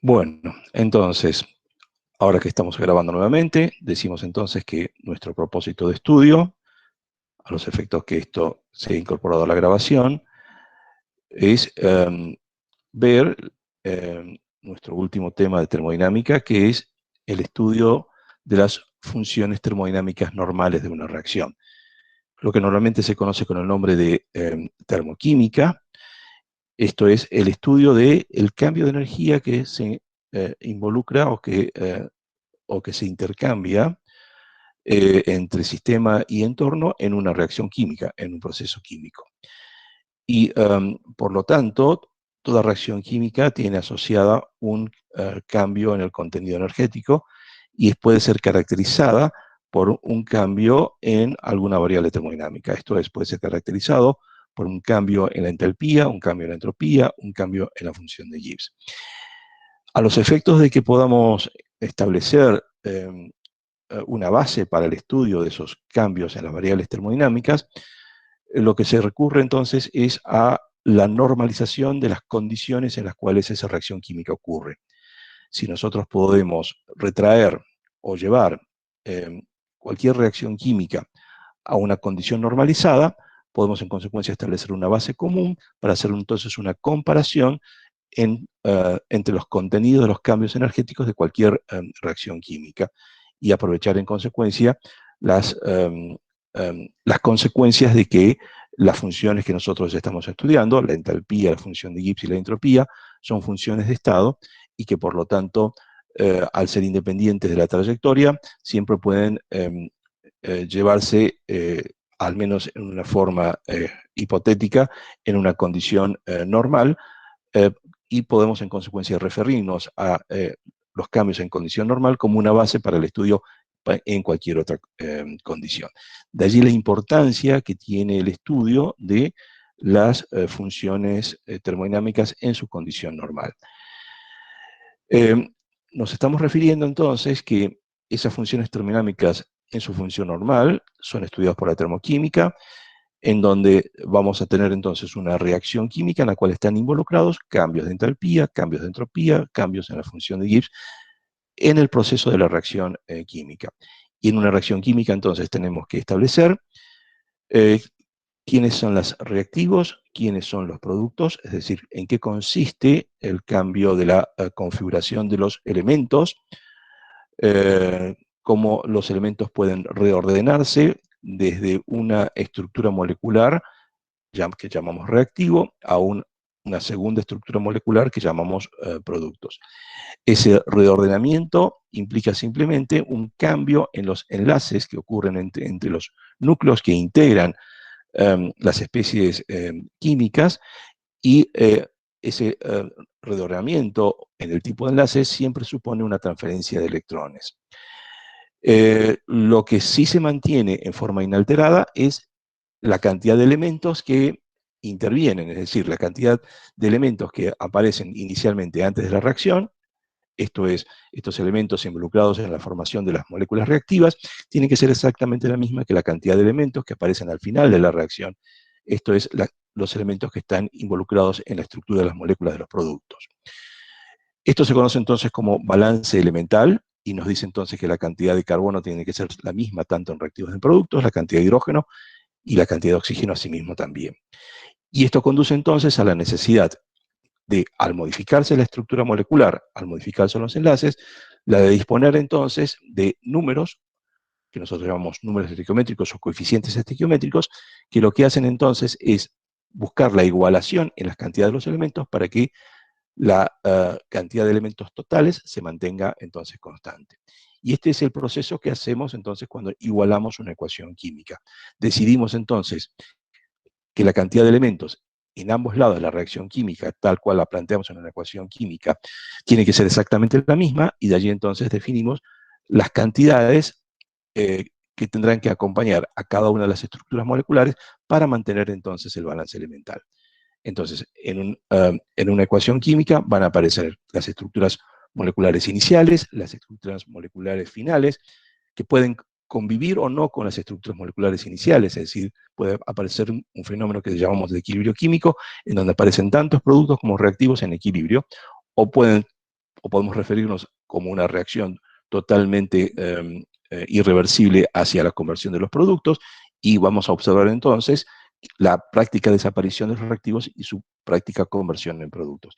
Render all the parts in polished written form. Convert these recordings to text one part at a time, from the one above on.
Bueno, entonces, ahora que estamos grabando nuevamente, decimos entonces que nuestro propósito de estudio, a los efectos que esto se ha incorporado a la grabación, es ver nuestro último tema de termodinámica, que es el estudio de las funciones termodinámicas normales de una reacción. Lo que normalmente se conoce con el nombre de termoquímica. Esto es el estudio del cambio de energía que se involucra o que se intercambia entre sistema y entorno en una reacción química, en un proceso químico. Y por lo tanto, toda reacción química tiene asociada un cambio en el contenido energético y puede ser caracterizada por un cambio en alguna variable termodinámica. Esto es, puede ser caracterizado por un cambio en la entalpía, un cambio en la entropía, un cambio en la función de Gibbs. A los efectos de que podamos establecer una base para el estudio de esos cambios en las variables termodinámicas, lo que se recurre entonces es a la normalización de las condiciones en las cuales esa reacción química ocurre. Si nosotros podemos retraer o llevar cualquier reacción química a una condición normalizada, podemos en consecuencia establecer una base común para hacer entonces una comparación entre los contenidos de los cambios energéticos de cualquier reacción química y aprovechar en consecuencia las consecuencias de que las funciones que nosotros estamos estudiando, la entalpía, la función de Gibbs y la entropía, son funciones de estado y que por lo tanto, al ser independientes de la trayectoria, siempre pueden llevarse, al menos en una forma hipotética, en una condición normal, y podemos en consecuencia referirnos a los cambios en condición normal como una base para el estudio en cualquier otra condición. De allí la importancia que tiene el estudio de las funciones termodinámicas en su condición normal. Nos estamos refiriendo entonces que esas funciones termodinámicas en su función normal son estudiadas por la termoquímica, en donde vamos a tener entonces una reacción química en la cual están involucrados cambios de entalpía, cambios de entropía, cambios en la función de Gibbs, en el proceso de la reacción química. Y en una reacción química entonces tenemos que establecer quiénes son los reactivos, quiénes son los productos, es decir, en qué consiste el cambio de la configuración de los elementos, cómo los elementos pueden reordenarse desde una estructura molecular que llamamos reactivo a una segunda estructura molecular que llamamos productos. Ese reordenamiento implica simplemente un cambio en los enlaces que ocurren entre los núcleos que integran las especies químicas, y ese reordenamiento en el tipo de enlace siempre supone una transferencia de electrones. Lo que sí se mantiene en forma inalterada es la cantidad de elementos que intervienen, es decir, la cantidad de elementos que aparecen inicialmente antes de la reacción. Esto es, estos elementos involucrados en la formación de las moléculas reactivas tienen que ser exactamente la misma que la cantidad de elementos que aparecen al final de la reacción. Esto es, los elementos que están involucrados en la estructura de las moléculas de los productos. Esto se conoce entonces como balance elemental y nos dice entonces que la cantidad de carbono tiene que ser la misma tanto en reactivos de productos, la cantidad de hidrógeno y la cantidad de oxígeno asimismo también. Y esto conduce entonces a la necesidad de, al modificarse la estructura molecular, al modificarse los enlaces, la de disponer entonces de números, que nosotros llamamos números estequiométricos o coeficientes estequiométricos, que lo que hacen entonces es buscar la igualación en las cantidades de los elementos para que la cantidad de elementos totales se mantenga entonces constante. Y este es el proceso que hacemos entonces cuando igualamos una ecuación química. Decidimos entonces que la cantidad de elementos en ambos lados de la reacción química, tal cual la planteamos en una ecuación química, tiene que ser exactamente la misma, y de allí entonces definimos las cantidades que tendrán que acompañar a cada una de las estructuras moleculares para mantener entonces el balance elemental. Entonces, en una ecuación química van a aparecer las estructuras moleculares iniciales, las estructuras moleculares finales, que pueden convivir o no con las estructuras moleculares iniciales, es decir, puede aparecer un fenómeno que llamamos de equilibrio químico, en donde aparecen tantos productos como reactivos en equilibrio, o pueden o podemos referirnos como una reacción totalmente irreversible hacia la conversión de los productos, y vamos a observar entonces la práctica desaparición de los reactivos y su práctica conversión en productos.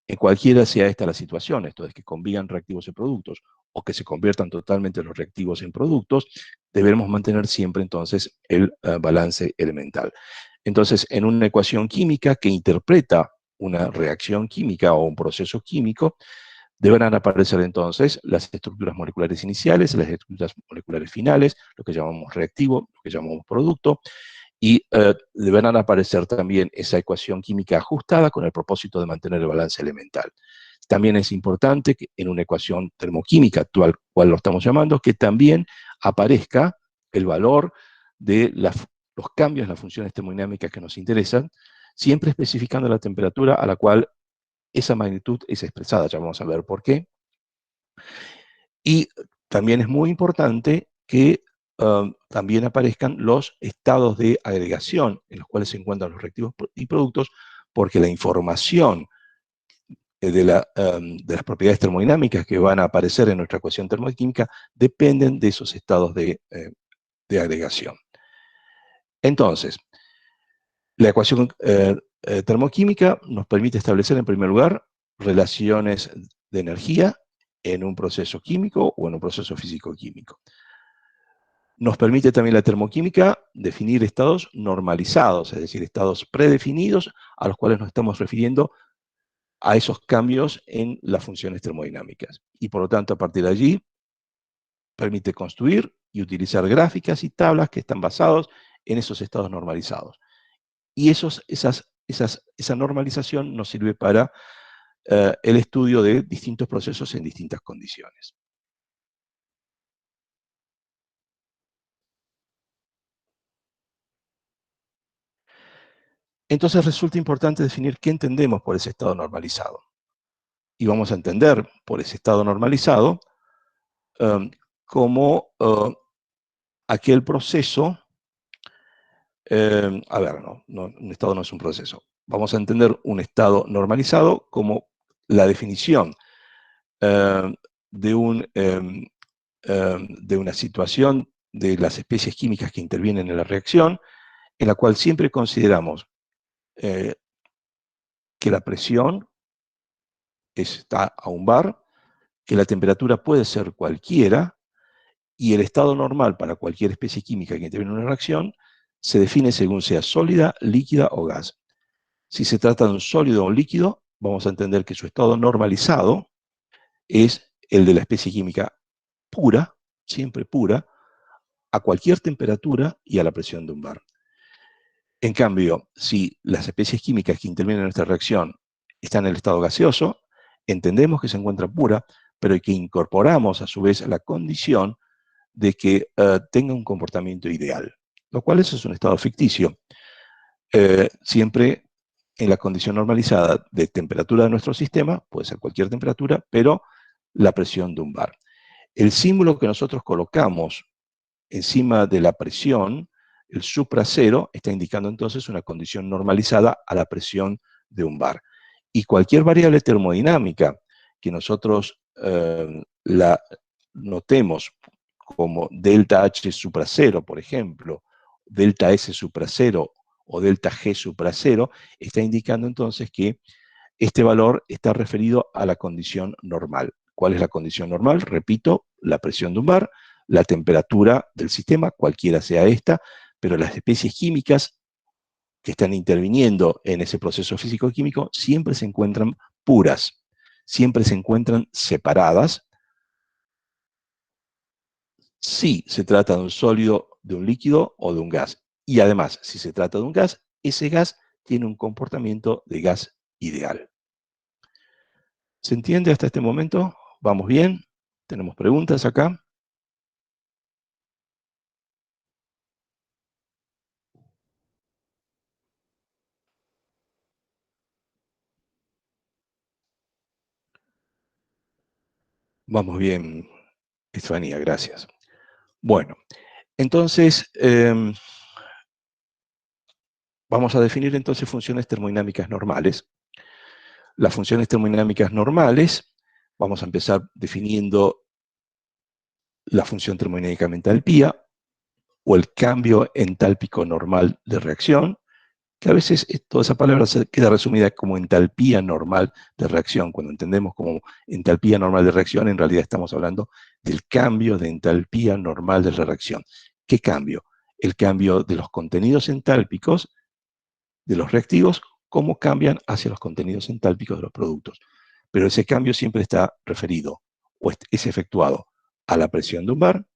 En cualquiera sea esta la situación, esto es que convivan reactivos en productos o que se conviertan totalmente los reactivos en productos, debemos mantener siempre entonces el balance elemental. Entonces, en una ecuación química que interpreta una reacción química o un proceso químico, deberán aparecer entonces las estructuras moleculares iniciales, las estructuras moleculares finales, lo que llamamos reactivo, lo que llamamos producto, y deberán aparecer también esa ecuación química ajustada con el propósito de mantener el balance elemental. También es importante que en una ecuación termoquímica actual, cual lo estamos llamando, que también aparezca el valor de los cambios en las funciones termodinámicas que nos interesan, siempre especificando la temperatura a la cual esa magnitud es expresada. Ya vamos a ver por qué. Y también es muy importante que también aparezcan los estados de agregación en los cuales se encuentran los reactivos y productos, porque la información de las propiedades termodinámicas que van a aparecer en nuestra ecuación termoquímica dependen de esos estados de agregación. Entonces, la ecuación termoquímica nos permite establecer, en primer lugar, relaciones de energía en un proceso químico o en un proceso físico-químico. Nos permite también la termoquímica definir estados normalizados, es decir, estados predefinidos a los cuales nos estamos refiriendo a esos cambios en las funciones termodinámicas. Y por lo tanto, a partir de allí, permite construir y utilizar gráficas y tablas que están basados en esos estados normalizados. Y esa normalización nos sirve para el estudio de distintos procesos en distintas condiciones. Entonces resulta importante definir qué entendemos por ese estado normalizado. Y vamos a entender por ese estado normalizado como aquel proceso, un estado no es un proceso. Vamos a entender un estado normalizado como la definición de una situación de las especies químicas que intervienen en la reacción, en la cual siempre consideramos que la presión está a un bar, que la temperatura puede ser cualquiera, y el estado normal para cualquier especie química que interviene en una reacción se define según sea sólida, líquida o gas. Si se trata de un sólido o un líquido, vamos a entender que su estado normalizado es el de la especie química pura, siempre pura, a cualquier temperatura y a la presión de un bar. En cambio, si las especies químicas que intervienen en esta reacción están en el estado gaseoso, entendemos que se encuentra pura, pero que incorporamos a su vez la condición de que tenga un comportamiento ideal, lo cual eso es un estado ficticio. Siempre en la condición normalizada de temperatura de nuestro sistema, puede ser cualquier temperatura, pero la presión de un bar. El símbolo que nosotros colocamos encima de la presión, el supracero, está indicando entonces una condición normalizada a la presión de un bar. Y cualquier variable termodinámica que nosotros la notemos como delta H supracero, por ejemplo, delta S supracero o delta G supracero, está indicando entonces que este valor está referido a la condición normal. ¿Cuál es la condición normal? Repito, la presión de un bar, la temperatura del sistema, cualquiera sea esta, pero las especies químicas que están interviniendo en ese proceso físico-químico siempre se encuentran puras, siempre se encuentran separadas. Si se trata de un sólido, de un líquido o de un gas. Y además, si se trata de un gas, ese gas tiene un comportamiento de gas ideal. ¿Se entiende hasta este momento? ¿Vamos bien? ¿Tenemos preguntas acá? Vamos bien, Estefanía, gracias. Bueno, entonces, vamos a definir entonces funciones termodinámicas normales. Las funciones termodinámicas normales Vamos a empezar definiendo la función termodinámica de entalpía, o el cambio entálpico normal de reacción, que a veces toda esa palabra se queda resumida como entalpía normal de reacción. Cuando entendemos como entalpía normal de reacción, en realidad estamos hablando del cambio de entalpía normal de la reacción. ¿Qué cambio? El cambio de los contenidos entálpicos de los reactivos, cómo cambian hacia los contenidos entálpicos de los productos. Pero ese cambio siempre está referido o es efectuado a la presión de un bar,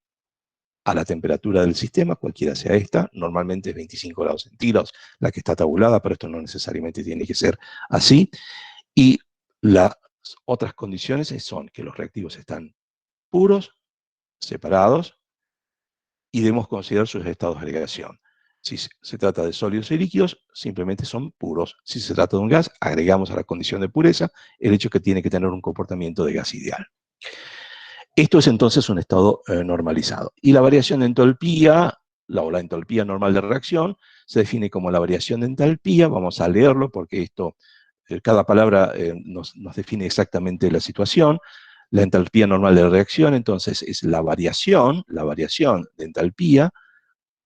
a la temperatura del sistema, cualquiera sea esta, normalmente es 25 grados centígrados, la que está tabulada, pero esto no necesariamente tiene que ser así. Y las otras condiciones son que los reactivos están puros, separados, y debemos considerar sus estados de agregación. Si se trata de sólidos y líquidos, simplemente son puros. Si se trata de un gas, agregamos a la condición de pureza el hecho que tiene que tener un comportamiento de gas ideal. Esto es entonces un estado normalizado. Y la variación de entalpía, la entalpía normal de reacción, se define como la variación de entalpía. Vamos a leerlo porque esto, cada palabra nos define exactamente la situación. La entalpía normal de reacción, entonces, es la variación de entalpía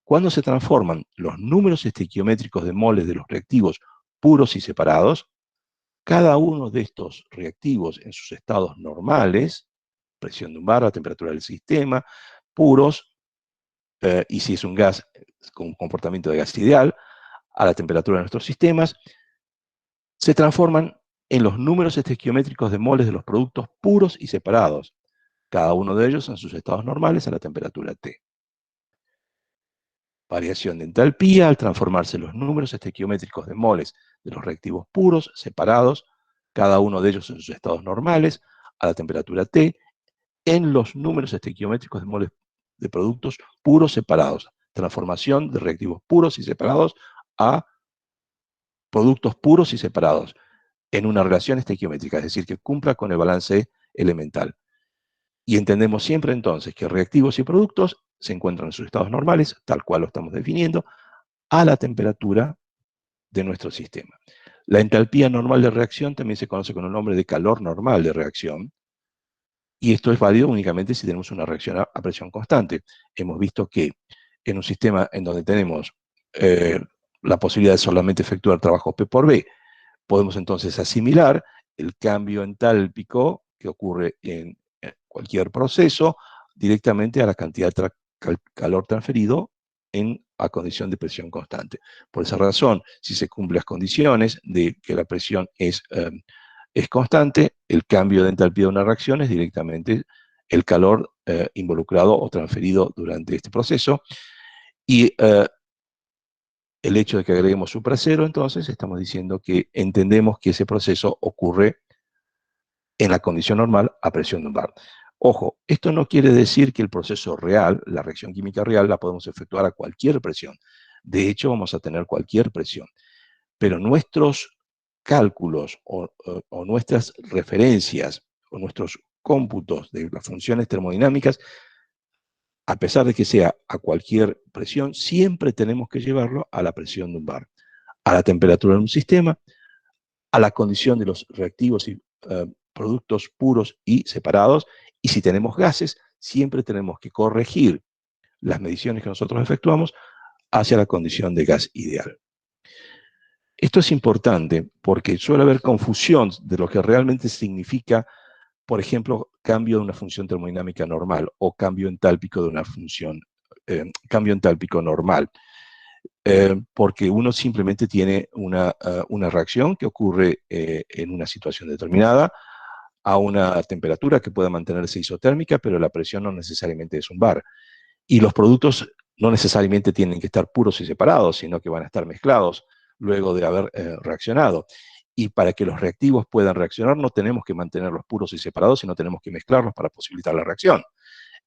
cuando se transforman los números estequiométricos de moles de los reactivos puros y separados. Cada uno de estos reactivos en sus estados normales, presión de un bar, la temperatura del sistema, puros, y si es un gas con un comportamiento de gas ideal, a la temperatura de nuestros sistemas, se transforman en los números estequiométricos de moles de los productos puros y separados, cada uno de ellos en sus estados normales a la temperatura T. Variación de entalpía al transformarse los números estequiométricos de moles de los reactivos puros, separados, cada uno de ellos en sus estados normales, a la temperatura T, en los números estequiométricos de moles de productos puros separados. Transformación de reactivos puros y separados a productos puros y separados en una relación estequiométrica, es decir, que cumpla con el balance elemental. Y entendemos siempre entonces que reactivos y productos se encuentran en sus estados normales, tal cual lo estamos definiendo, a la temperatura de nuestro sistema. La entalpía normal de reacción también se conoce con el nombre de calor normal de reacción, y esto es válido únicamente si tenemos una reacción a presión constante. Hemos visto que en un sistema en donde tenemos la posibilidad de solamente efectuar trabajo P por B, podemos entonces asimilar el cambio entálpico que ocurre en cualquier proceso directamente a la cantidad de calor transferido a condición de presión constante. Por esa razón, si se cumplen las condiciones de que la presión es constante, el cambio de entalpía de una reacción es directamente el calor involucrado o transferido durante este proceso. Y el hecho de que agreguemos supracero, entonces, estamos diciendo que entendemos que ese proceso ocurre en la condición normal a presión de un bar. Ojo, esto no quiere decir que el proceso real, la reacción química real, la podemos efectuar a cualquier presión. De hecho, vamos a tener cualquier presión. Pero nuestros cálculos o nuestras referencias o nuestros cómputos de las funciones termodinámicas, a pesar de que sea a cualquier presión, siempre tenemos que llevarlo a la presión de un bar, a la temperatura de un sistema, a la condición de los reactivos y productos puros y separados, y si tenemos gases, siempre tenemos que corregir las mediciones que nosotros efectuamos hacia la condición de gas ideal. Esto es importante porque suele haber confusión de lo que realmente significa, por ejemplo, cambio de una función termodinámica normal o cambio entálpico de una función, cambio entálpico normal. Porque uno simplemente tiene una reacción que ocurre en una situación determinada a una temperatura que puede mantenerse isotérmica, pero la presión no necesariamente es un bar. Y los productos no necesariamente tienen que estar puros y separados, sino que van a estar mezclados luego de haber reaccionado. Y para que los reactivos puedan reaccionar no tenemos que mantenerlos puros y separados, sino tenemos que mezclarlos para posibilitar la reacción.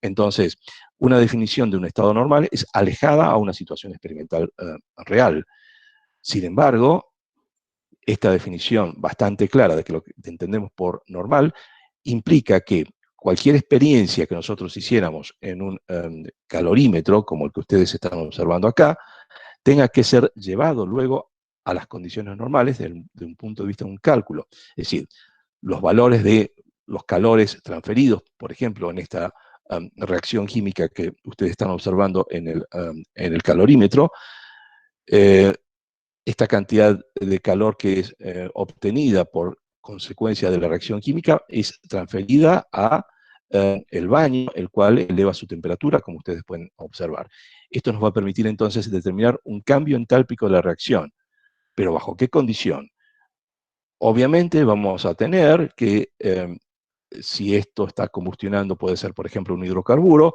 Entonces, una definición de un estado normal es alejada a una situación experimental real. Sin embargo, esta definición bastante clara de que lo que entendemos por normal implica que cualquier experiencia que nosotros hiciéramos en un calorímetro, como el que ustedes están observando acá, tenga que ser llevado luego a las condiciones normales de un punto de vista de un cálculo. Es decir, los valores de los calores transferidos, por ejemplo, en esta reacción química que ustedes están observando en el calorímetro, esta cantidad de calor que es obtenida por consecuencia de la reacción química es transferida a el baño, el cual eleva su temperatura, como ustedes pueden observar. Esto nos va a permitir entonces determinar un cambio entálpico de la reacción. ¿Pero bajo qué condición? Obviamente vamos a tener que, si esto está combustionando, puede ser, por ejemplo, un hidrocarburo,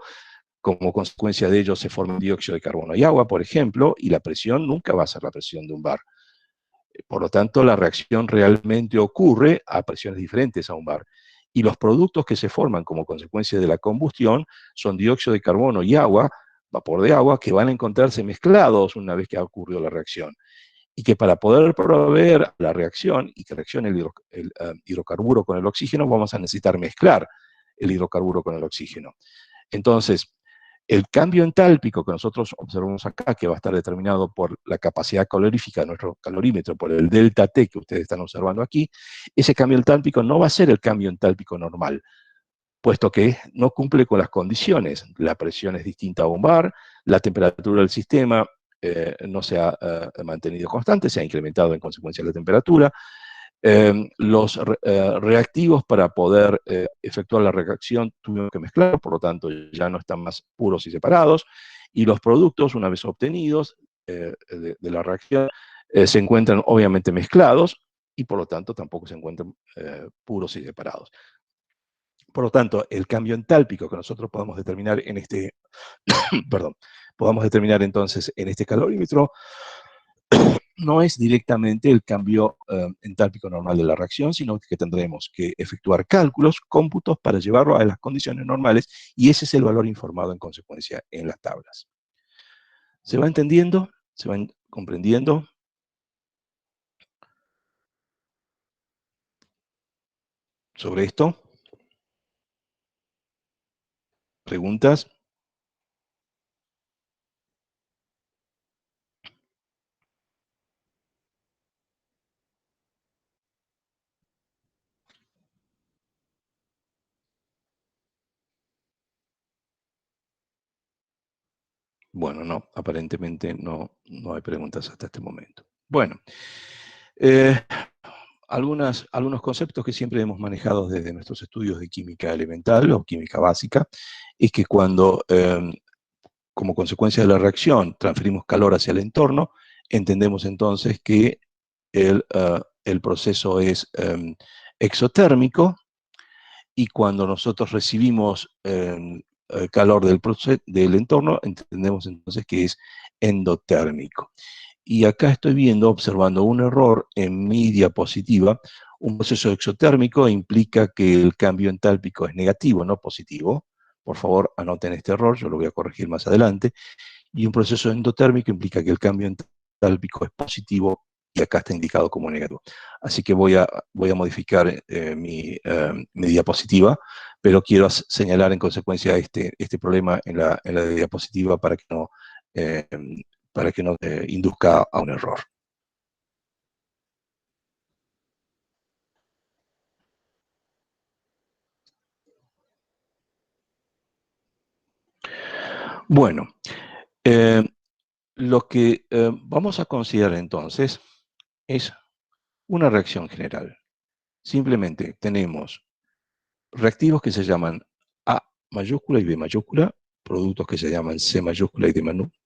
como consecuencia de ello se forma dióxido de carbono y agua, por ejemplo, y la presión nunca va a ser la presión de un bar. Por lo tanto, la reacción realmente ocurre a presiones diferentes a un bar. Y los productos que se forman como consecuencia de la combustión son dióxido de carbono y agua, vapor de agua, que van a encontrarse mezclados una vez que ha ocurrido la reacción. Y que para poder proveer la reacción y que reaccione el hidrocarburo con el oxígeno, vamos a necesitar mezclar el hidrocarburo con el oxígeno. Entonces, el cambio entálpico que nosotros observamos acá, que va a estar determinado por la capacidad calorífica de nuestro calorímetro, por el delta T que ustedes están observando aquí, ese cambio entálpico no va a ser el cambio entálpico normal, puesto que no cumple con las condiciones. La presión es distinta a un bar, la temperatura del sistema no se ha mantenido constante, se ha incrementado en consecuencia de la temperatura. Los reactivos para poder efectuar la reacción tuvieron que mezclar, por lo tanto ya no están más puros y separados, y los productos, una vez obtenidos de la reacción, se encuentran obviamente mezclados, y por lo tanto tampoco se encuentran puros y separados. Por lo tanto, el cambio entálpico que nosotros podemos determinar en este, perdón, podamos determinar entonces en este calorímetro, no es directamente el cambio entálpico normal de la reacción, sino que tendremos que efectuar cálculos, cómputos para llevarlo a las condiciones normales, y ese es el valor informado en consecuencia en las tablas. ¿Se va entendiendo? ¿Se va comprendiendo? ¿Sobre esto? ¿Preguntas? Bueno, no, aparentemente no hay preguntas hasta este momento. Bueno, algunos conceptos que siempre hemos manejado desde nuestros estudios de química elemental o química básica, es que cuando, como consecuencia de la reacción, transferimos calor hacia el entorno, entendemos entonces que el proceso es exotérmico, y cuando nosotros recibimos calor del entorno, entendemos entonces que es endotérmico. Y acá estoy observando un error en mi diapositiva. Un proceso exotérmico implica que el cambio entálpico es negativo, no positivo. Por favor, anoten este error, yo lo voy a corregir más adelante. Y un proceso endotérmico implica que el cambio entálpico es positivo, y acá está indicado como negativo. Así que voy a modificar mi diapositiva, pero quiero señalar en consecuencia este problema en la diapositiva para que no induzca a un error. Bueno, lo que vamos a considerar entonces es una reacción general. Simplemente tenemos reactivos que se llaman A mayúscula y B mayúscula, productos que se llaman C mayúscula y D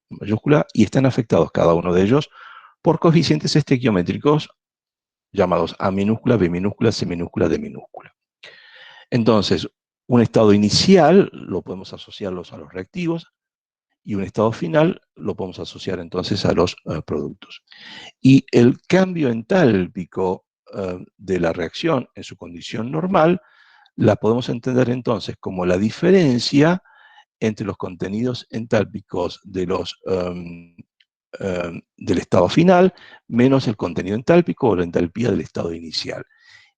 mayúscula, y están afectados cada uno de ellos por coeficientes estequiométricos llamados A minúscula, B minúscula, C minúscula, D minúscula. Entonces, un estado inicial lo podemos asociarlos a los reactivos, y un estado final lo podemos asociar entonces a los productos. Y el cambio entálpico de la reacción en su condición normal la podemos entender entonces como la diferencia entre los contenidos entálpicos de del estado final menos el contenido entálpico o la entalpía del estado inicial.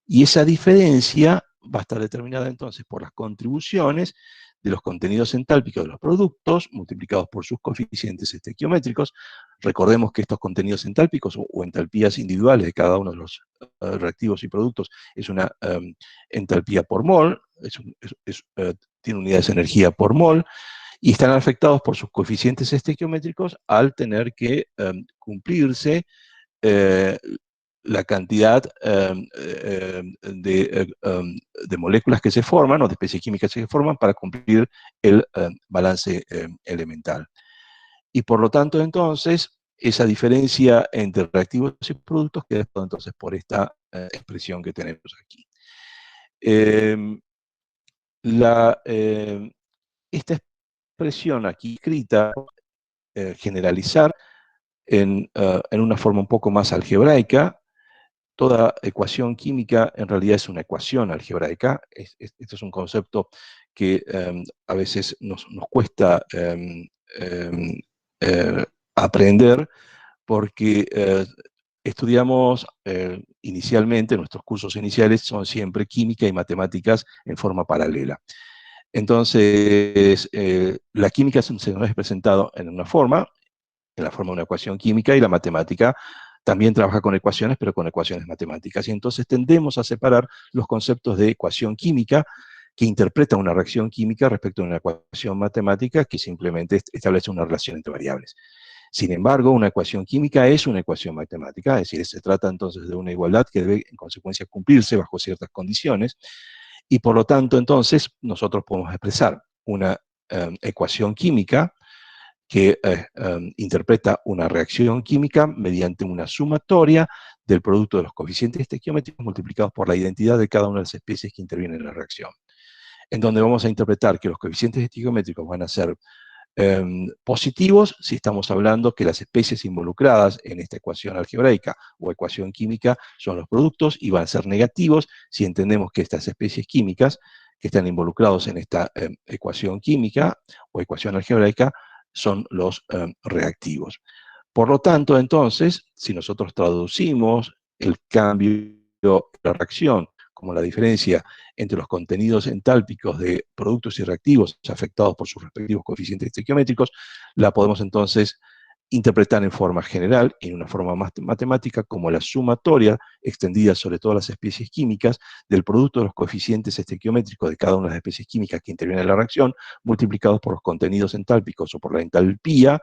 Y esa diferencia va a estar determinada entonces por las contribuciones de los contenidos entálpicos de los productos multiplicados por sus coeficientes estequiométricos. Recordemos que estos contenidos entálpicos o entalpías individuales de cada uno de los reactivos y productos es una entalpía por mol, tiene unidades de energía por mol, y están afectados por sus coeficientes estequiométricos al tener que cumplirse la cantidad de moléculas que se forman, o de especies químicas que se forman, para cumplir el balance elemental. Y por lo tanto, entonces, esa diferencia entre reactivos y productos queda entonces por esta expresión que tenemos aquí. Esta expresión aquí escrita, generalizar en una forma un poco más algebraica. Toda ecuación química en realidad es una ecuación algebraica. Esto es un concepto que a veces nos cuesta aprender, porque estudiamos inicialmente, nuestros cursos iniciales son siempre química y matemáticas en forma paralela. Entonces, la química se nos es presentado en una forma, en la forma de una ecuación química, y la matemática también trabaja con ecuaciones, pero con ecuaciones matemáticas. Y entonces tendemos a separar los conceptos de ecuación química, que interpreta una reacción química, respecto a una ecuación matemática que simplemente establece una relación entre variables. Sin embargo, una ecuación química es una ecuación matemática, es decir, se trata entonces de una igualdad que debe en consecuencia cumplirse bajo ciertas condiciones, y por lo tanto entonces nosotros podemos expresar una ecuación química que interpreta una reacción química mediante una sumatoria del producto de los coeficientes estequiométricos multiplicados por la identidad de cada una de las especies que intervienen en la reacción, en donde vamos a interpretar que los coeficientes estequiométricos van a ser positivos si estamos hablando que las especies involucradas en esta ecuación algebraica o ecuación química son los productos, y van a ser negativos si entendemos que estas especies químicas que están involucrados en esta ecuación química o ecuación algebraica son los reactivos. Por lo tanto, entonces, si nosotros traducimos el cambio de la reacción como la diferencia entre los contenidos entálpicos de productos y reactivos afectados por sus respectivos coeficientes estequiométricos, la podemos entonces interpretar en forma general, en una forma más matemática, como la sumatoria extendida sobre todas las especies químicas del producto de los coeficientes estequiométricos de cada una de las especies químicas que intervienen en la reacción, multiplicados por los contenidos entálpicos o por la entalpía,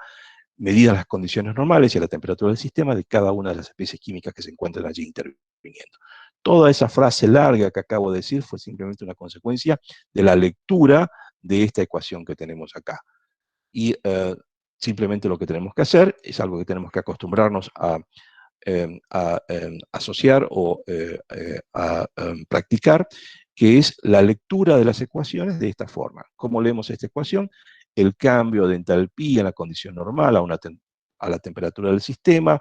medidas las condiciones normales y a la temperatura del sistema de cada una de las especies químicas que se encuentran allí interviniendo. Toda esa frase larga que acabo de decir fue simplemente una consecuencia de la lectura de esta ecuación que tenemos acá. Y simplemente lo que tenemos que hacer es algo que tenemos que acostumbrarnos a asociar o a practicar, que es la lectura de las ecuaciones de esta forma. ¿Cómo leemos esta ecuación? El cambio de entalpía en la condición normal a la temperatura del sistema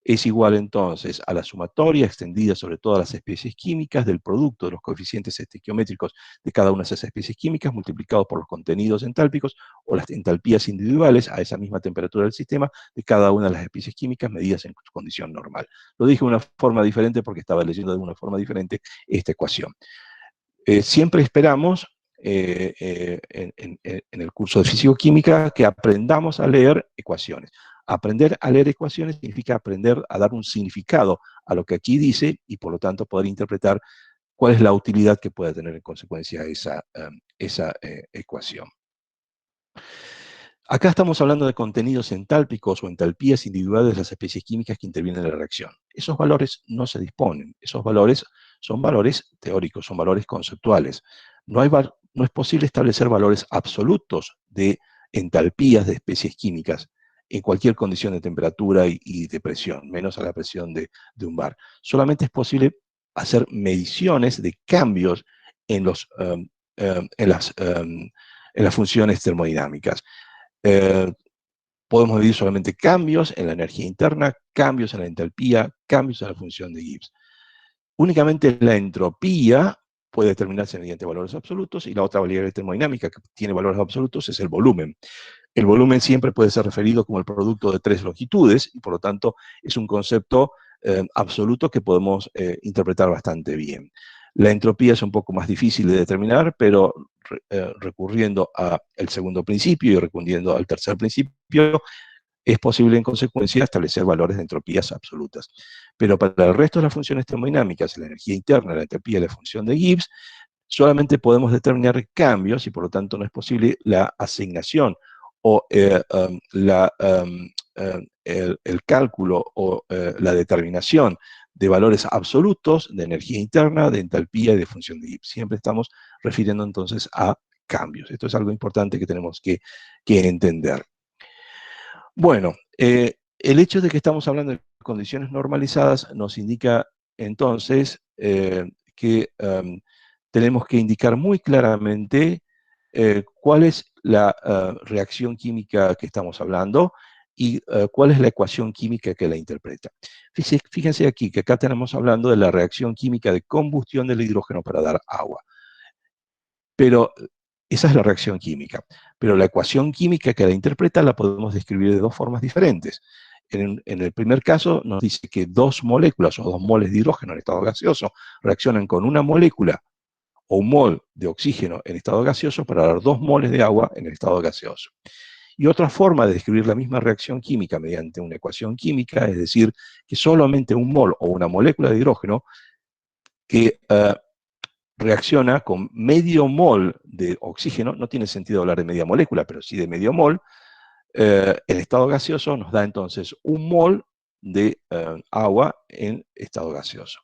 es igual entonces a la sumatoria extendida sobre todas las especies químicas del producto de los coeficientes estequiométricos de cada una de esas especies químicas multiplicados por los contenidos entálpicos o las entalpías individuales a esa misma temperatura del sistema de cada una de las especies químicas medidas en su condición normal. Lo dije de una forma diferente porque estaba leyendo de una forma diferente esta ecuación. Siempre esperamos en el curso de físico-química que aprendamos a leer ecuaciones. Aprender a leer ecuaciones significa aprender a dar un significado a lo que aquí dice, y por lo tanto poder interpretar cuál es la utilidad que puede tener en consecuencia esa ecuación. Acá estamos hablando de contenidos entálpicos o entalpías individuales de las especies químicas que intervienen en la reacción. Esos valores no se disponen, esos valores son valores teóricos, son valores conceptuales. No es posible establecer valores absolutos de entalpías de especies químicas en cualquier condición de temperatura y de presión, menos a la presión de un bar. Solamente es posible hacer mediciones de cambios en las funciones termodinámicas. Podemos medir solamente cambios en la energía interna, cambios en la entalpía, cambios en la función de Gibbs. Únicamente la entropía puede determinarse mediante valores absolutos, y la otra variable termodinámica que tiene valores absolutos es el volumen. El volumen siempre puede ser referido como el producto de tres longitudes, y por lo tanto es un concepto absoluto que podemos interpretar bastante bien. La entropía es un poco más difícil de determinar, pero recurriendo al segundo principio y recurriendo al tercer principio, es posible en consecuencia establecer valores de entropías absolutas. Pero para el resto de las funciones termodinámicas, la energía interna, la entropía y la función de Gibbs, solamente podemos determinar cambios y por lo tanto no es posible la asignación o el cálculo o la determinación de valores absolutos de energía interna, de entalpía y de función de Gibbs. Siempre estamos refiriendo entonces a cambios. Esto es algo importante que tenemos que entender. Bueno, el hecho de que estamos hablando de condiciones normalizadas nos indica entonces que tenemos que indicar muy claramente cuál es la reacción química que estamos hablando y cuál es la ecuación química que la interpreta. Fíjense aquí que acá tenemos hablando de la reacción química de combustión del hidrógeno para dar agua. Pero esa es la reacción química. Pero la ecuación química que la interpreta la podemos describir de dos formas diferentes. En el primer caso nos dice que dos moléculas o 2 moles de hidrógeno en estado gaseoso reaccionan con una molécula o un mol de oxígeno en estado gaseoso para dar 2 moles de agua en el estado gaseoso. Y otra forma de describir la misma reacción química mediante una ecuación química es decir que solamente un mol o una molécula de hidrógeno que reacciona con medio mol de oxígeno, no tiene sentido hablar de media molécula, pero sí de medio mol, el estado gaseoso nos da entonces un mol de agua en estado gaseoso.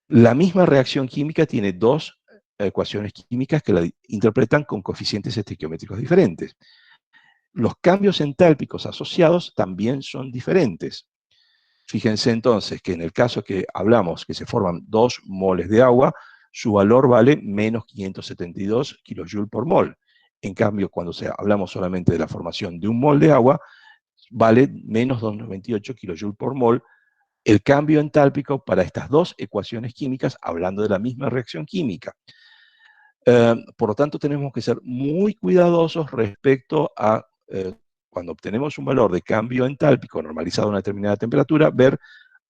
La misma reacción química tiene dos ecuaciones químicas que la interpretan con coeficientes estequiométricos diferentes. Los cambios entálpicos asociados también son diferentes. Fíjense entonces que en el caso que hablamos que se forman 2 moles de agua, su valor vale menos 572 kJ por mol. En cambio, cuando hablamos solamente de la formación de un mol de agua, vale menos 298 kJ por mol. El cambio entálpico para estas dos ecuaciones químicas, hablando de la misma reacción química. Por lo tanto, tenemos que ser muy cuidadosos respecto a cuando obtenemos un valor de cambio entálpico normalizado a una determinada temperatura, ver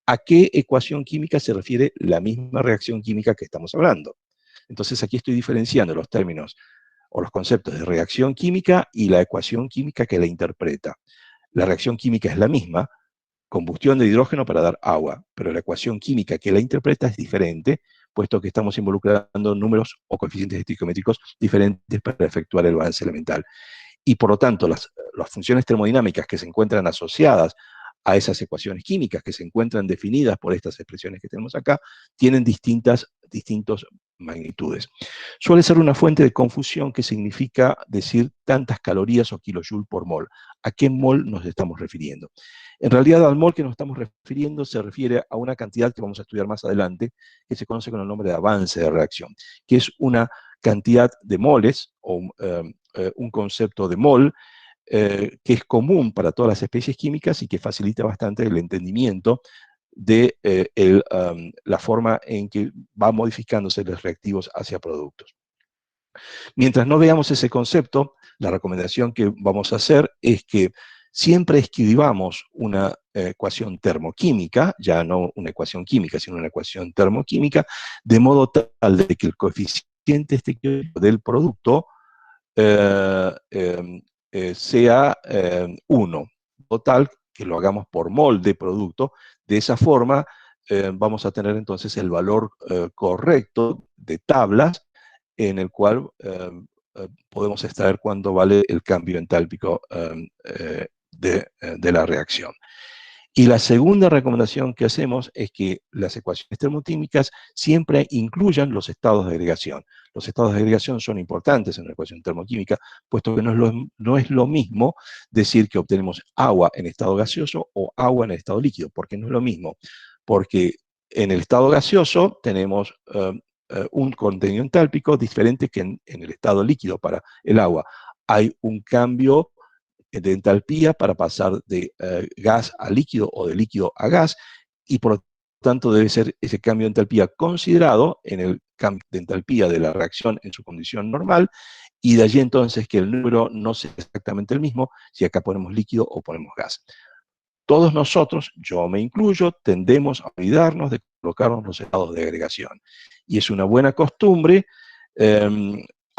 a qué ecuación química se refiere la misma reacción química que estamos hablando. Entonces aquí estoy diferenciando los términos o los conceptos de reacción química y la ecuación química que la interpreta. La reacción química es la misma, combustión de hidrógeno para dar agua, pero la ecuación química que la interpreta es diferente, puesto que estamos involucrando números o coeficientes estequiométricos diferentes para efectuar el balance elemental. Y por lo tanto, las funciones termodinámicas que se encuentran asociadas a esas ecuaciones químicas, que se encuentran definidas por estas expresiones que tenemos acá, tienen distintas magnitudes. Suele ser una fuente de confusión que significa decir tantas calorías o kilojoule por mol. ¿A qué mol nos estamos refiriendo? En realidad, al mol que nos estamos refiriendo se refiere a una cantidad que vamos a estudiar más adelante, que se conoce con el nombre de avance de reacción, que es una cantidad de moles o un concepto de mol que es común para todas las especies químicas y que facilita bastante el entendimiento de la forma en que van modificándose los reactivos hacia productos. Mientras no veamos ese concepto, la recomendación que vamos a hacer es que siempre escribamos una ecuación termoquímica, ya no una ecuación química, sino una ecuación termoquímica, de modo tal de que el coeficiente estequiométrico del producto sea 1, total que lo hagamos por mol de producto. De esa forma vamos a tener entonces el valor correcto de tablas en el cual podemos extraer cuánto vale el cambio entálpico de la reacción. Y la segunda recomendación que hacemos es que las ecuaciones termoquímicas siempre incluyan los estados de agregación. Los estados de agregación son importantes en una ecuación termoquímica, puesto que no es lo mismo decir que obtenemos agua en estado gaseoso o agua en estado líquido. ¿Por qué no es lo mismo? Porque en el estado gaseoso tenemos un contenido entálpico diferente que en el estado líquido para el agua. Hay un cambio de entalpía para pasar de gas a líquido o de líquido a gas, y por lo tanto debe ser ese cambio de entalpía considerado en el cambio de entalpía de la reacción en su condición normal, y de allí entonces que el número no sea exactamente el mismo si acá ponemos líquido o ponemos gas. Todos nosotros, yo me incluyo, tendemos a olvidarnos de colocarnos los estados de agregación. Y es una buena costumbre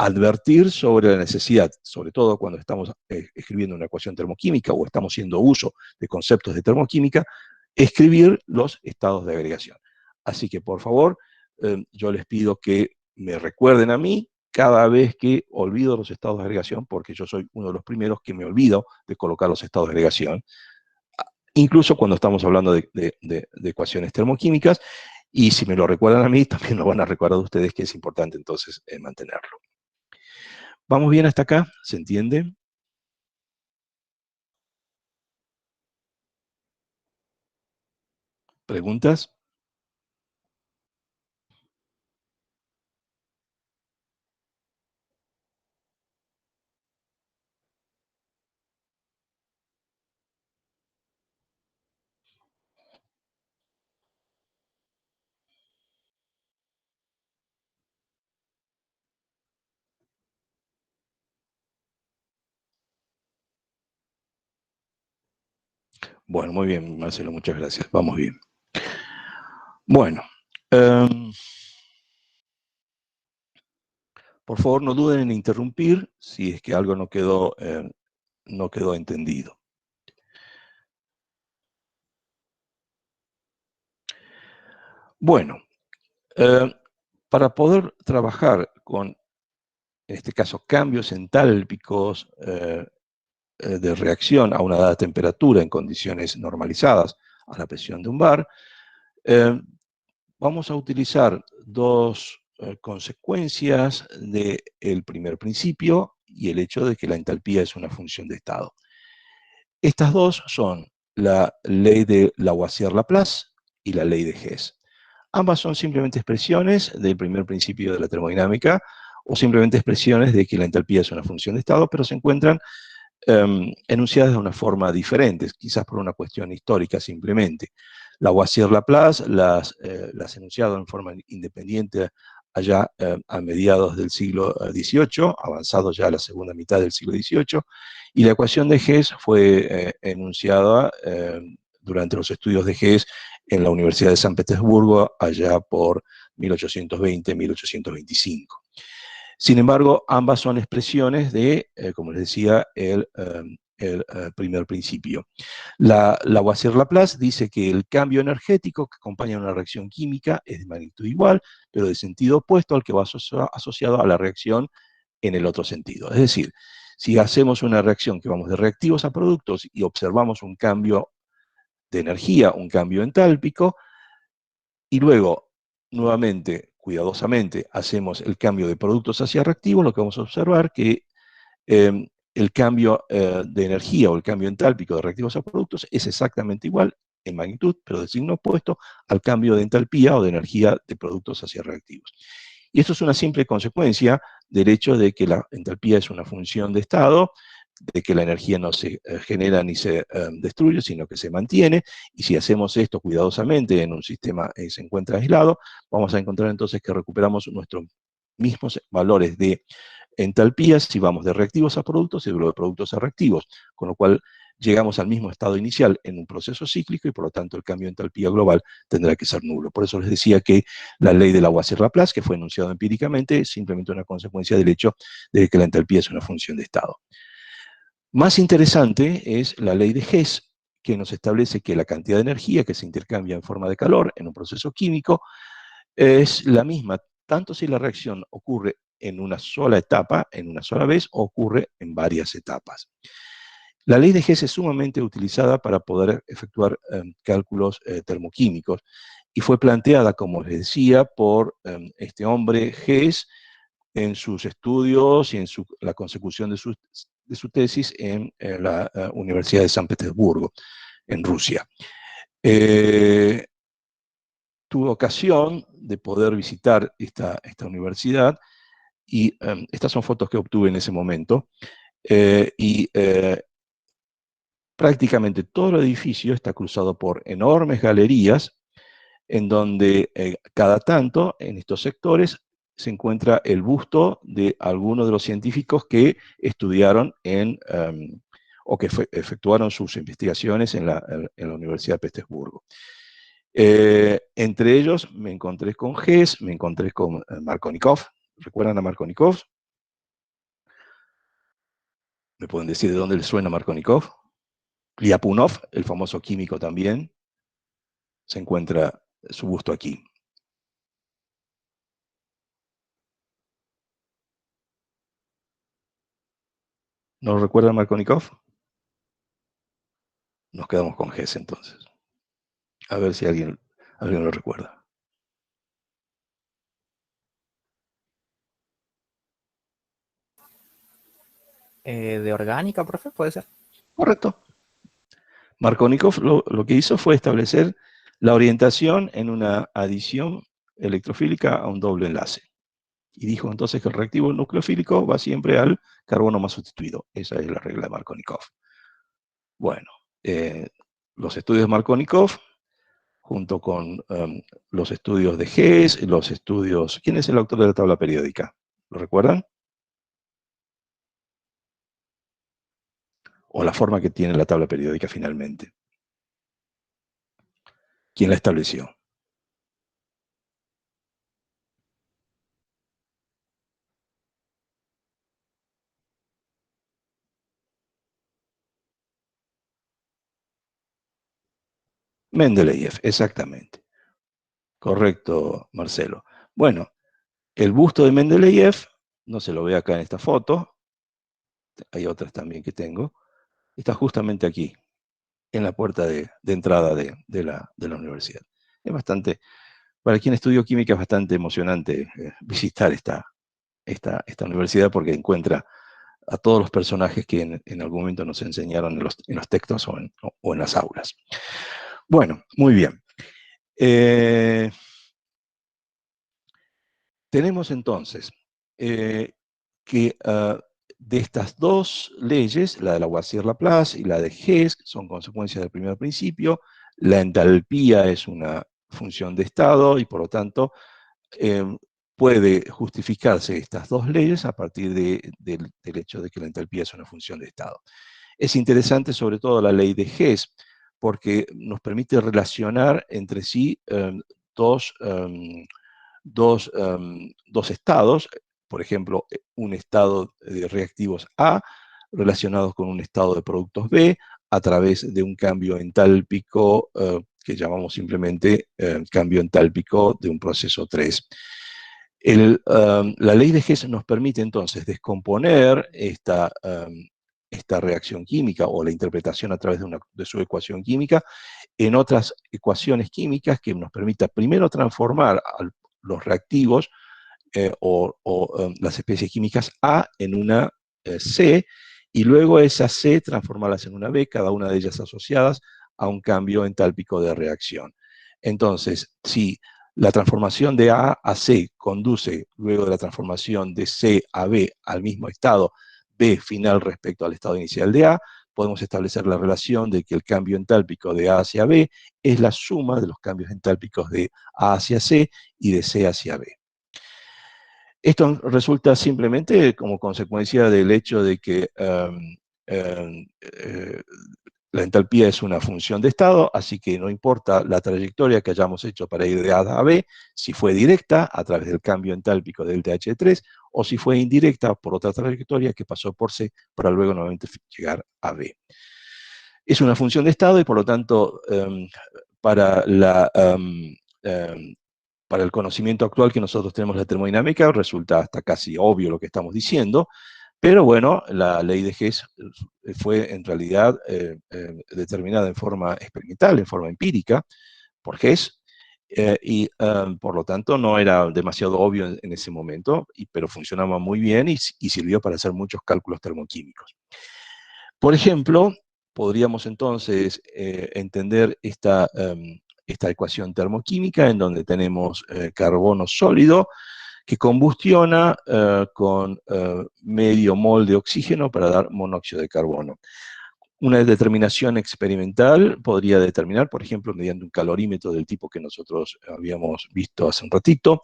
advertir sobre la necesidad, sobre todo cuando estamos escribiendo una ecuación termoquímica o estamos haciendo uso de conceptos de termoquímica, escribir los estados de agregación. Así que, por favor, yo les pido que me recuerden a mí cada vez que olvido los estados de agregación, porque yo soy uno de los primeros que me olvido de colocar los estados de agregación, incluso cuando estamos hablando de ecuaciones termoquímicas, y si me lo recuerdan a mí, también lo van a recordar ustedes, que es importante entonces mantenerlo. ¿Vamos bien hasta acá? ¿Se entiende? ¿Preguntas? Bueno, muy bien, Marcelo, muchas gracias. Vamos bien. Bueno, por favor no duden en interrumpir si es que algo no quedó entendido. Bueno, para poder trabajar con, en este caso, cambios entálpicos de reacción a una dada temperatura en condiciones normalizadas a la presión de un bar, vamos a utilizar dos consecuencias del primer principio y el hecho de que la entalpía es una función de estado. Estas dos son la ley de Lavoisier-Laplace y la ley de Hess. Ambas son simplemente expresiones del primer principio de la termodinámica, o simplemente expresiones de que la entalpía es una función de estado, pero se encuentran enunciadas de una forma diferente, quizás por una cuestión histórica simplemente. Lavoisier-Laplace las enunciado en forma independiente allá a mediados del siglo XVIII, avanzado ya a la segunda mitad del siglo XVIII, y la ecuación de Hess fue enunciada durante los estudios de Hess en la Universidad de San Petersburgo, allá por 1820-1825. Sin embargo, ambas son expresiones de, como les decía, el primer principio. Lavoisier-Laplace dice que el cambio energético que acompaña una reacción química es de magnitud igual, pero de sentido opuesto al que va asociado a la reacción en el otro sentido. Es decir, si hacemos una reacción que vamos de reactivos a productos y observamos un cambio de energía, un cambio entálpico, y luego, nuevamente, cuidadosamente, hacemos el cambio de productos hacia reactivos, lo que vamos a observar que el cambio de energía o el cambio entálpico de reactivos a productos es exactamente igual en magnitud, pero de signo opuesto al cambio de entalpía o de energía de productos hacia reactivos. Y esto es una simple consecuencia del hecho de que la entalpía es una función de estado, de que la energía no se genera ni se destruye, sino que se mantiene, y si hacemos esto cuidadosamente en un sistema que se encuentra aislado, vamos a encontrar entonces que recuperamos nuestros mismos valores de entalpía si vamos de reactivos a productos y luego de productos a reactivos, con lo cual llegamos al mismo estado inicial en un proceso cíclico y por lo tanto el cambio de entalpía global tendrá que ser nulo. Por eso les decía que la ley de Lavoisier-Laplace, que fue enunciada empíricamente, es simplemente una consecuencia del hecho de que la entalpía es una función de estado. Más interesante es la ley de Hess, que nos establece que la cantidad de energía que se intercambia en forma de calor en un proceso químico es la misma, tanto si la reacción ocurre en una sola etapa, en una sola vez, o ocurre en varias etapas. La ley de Hess es sumamente utilizada para poder efectuar cálculos termoquímicos y fue planteada, como les decía, por este hombre Hess en sus estudios y en la consecución de su tesis en la Universidad de San Petersburgo, en Rusia. Tuve ocasión de poder visitar esta universidad y estas son fotos que obtuve en ese momento. Prácticamente todo el edificio está cruzado por enormes galerías en donde cada tanto en estos sectores se encuentra el busto de algunos de los científicos que estudiaron o que efectuaron sus investigaciones en la Universidad de Petersburgo. Entre ellos me encontré con Hess, me encontré con Markovnikov. ¿Recuerdan a Markovnikov? ¿Me pueden decir de dónde les suena Markovnikov? Lyapunov, el famoso químico también, se encuentra su busto aquí. ¿No lo recuerdan Markovnikov? Nos quedamos con Hess entonces. A ver si alguien lo recuerda. De orgánica, profe, puede ser. Correcto. Markovnikov lo que hizo fue establecer la orientación en una adición electrofílica a un doble enlace. Y dijo entonces que el reactivo nucleofílico va siempre al carbono más sustituido. Esa es la regla de Markovnikov. Bueno, los estudios de Markovnikov, junto con los estudios de Hess, los estudios... ¿Quién es el autor de la tabla periódica? ¿Lo recuerdan? O la forma que tiene la tabla periódica finalmente. ¿Quién la estableció? Mendeleev, exactamente. Correcto, Marcelo. Bueno, el busto de Mendeleev, no se lo ve acá en esta foto, hay otras también que tengo, está justamente aquí, en la puerta de entrada de la universidad. Es bastante, para quien estudió química es bastante emocionante visitar esta universidad porque encuentra a todos los personajes que en algún momento nos enseñaron en los textos o en las aulas. Bueno, muy bien. Tenemos entonces que de estas dos leyes, la de Lavoisier-Laplace y la de Hess, son consecuencias del primer principio, la entalpía es una función de estado y por lo tanto puede justificarse estas dos leyes a partir del hecho de que la entalpía es una función de estado. Es interesante sobre todo la ley de Hess, porque nos permite relacionar entre sí dos estados, por ejemplo, un estado de reactivos A relacionados con un estado de productos B a través de un cambio entálpico que llamamos simplemente cambio entálpico de un proceso 3. La ley de Hess nos permite entonces descomponer esta reacción química o la interpretación a través de su ecuación química en otras ecuaciones químicas que nos permita primero transformar los reactivos las especies químicas A en una C, y luego esa C transformarlas en una B, cada una de ellas asociadas a un cambio entálpico de reacción. Entonces, si la transformación de A a C conduce, luego de la transformación de C a B, al mismo estado B final respecto al estado inicial de A, podemos establecer la relación de que el cambio entálpico de A hacia B es la suma de los cambios entálpicos de A hacia C y de C hacia B. Esto resulta simplemente como consecuencia del hecho de que la entalpía es una función de estado, así que no importa la trayectoria que hayamos hecho para ir de A a B, si fue directa a través del cambio entálpico del TH3, o si fue indirecta por otra trayectoria que pasó por C para luego nuevamente llegar a B. Es una función de estado y por lo tanto para para el conocimiento actual que nosotros tenemos de la termodinámica, resulta hasta casi obvio lo que estamos diciendo, pero bueno, la ley de Hess fue en realidad determinada en forma experimental, en forma empírica, por Hess, y por lo tanto no era demasiado obvio en ese momento, pero funcionaba muy bien y sirvió para hacer muchos cálculos termoquímicos. Por ejemplo, podríamos entonces entender esta ecuación termoquímica en donde tenemos carbono sólido que combustiona con medio mol de oxígeno para dar monóxido de carbono. Una determinación experimental podría determinar, por ejemplo, mediante un calorímetro del tipo que nosotros habíamos visto hace un ratito,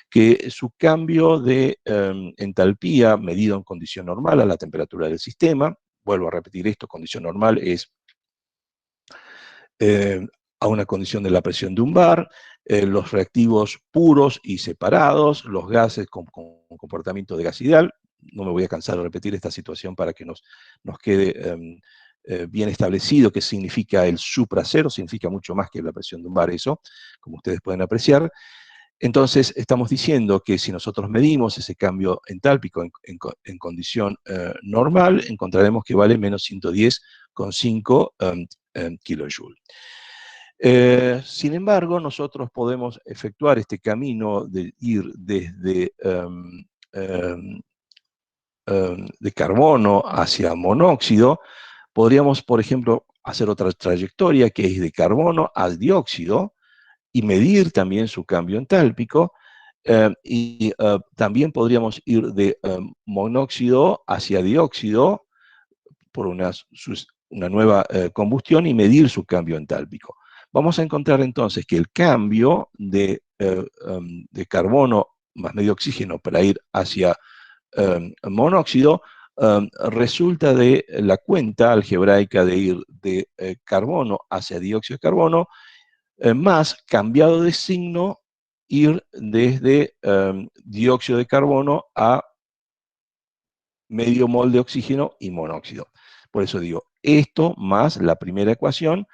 que su cambio de entalpía medido en condición normal a la temperatura del sistema, vuelvo a repetir esto, condición normal es a una condición de la presión de un bar, los reactivos puros y separados, los gases con comportamiento de gas ideal, no me voy a cansar de repetir esta situación para que nos quede bien establecido qué significa el supracero, significa mucho más que la presión lumbar eso, como ustedes pueden apreciar. Entonces, estamos diciendo que si nosotros medimos ese cambio entálpico en condición normal, encontraremos que vale menos 110,5 kilojoules. Sin embargo, nosotros podemos efectuar este camino de ir desde de carbono hacia monóxido. Podríamos, por ejemplo, hacer otra trayectoria que es de carbono al dióxido y medir también su cambio entálpico. También podríamos ir de monóxido hacia dióxido por una nueva combustión y medir su cambio entálpico. Vamos a encontrar entonces que el cambio de carbono más medio oxígeno para ir hacia monóxido resulta de la cuenta algebraica de ir de carbono hacia dióxido de carbono, más cambiado de signo, ir desde dióxido de carbono a medio mol de oxígeno y monóxido. Por eso digo, esto más la primera ecuación,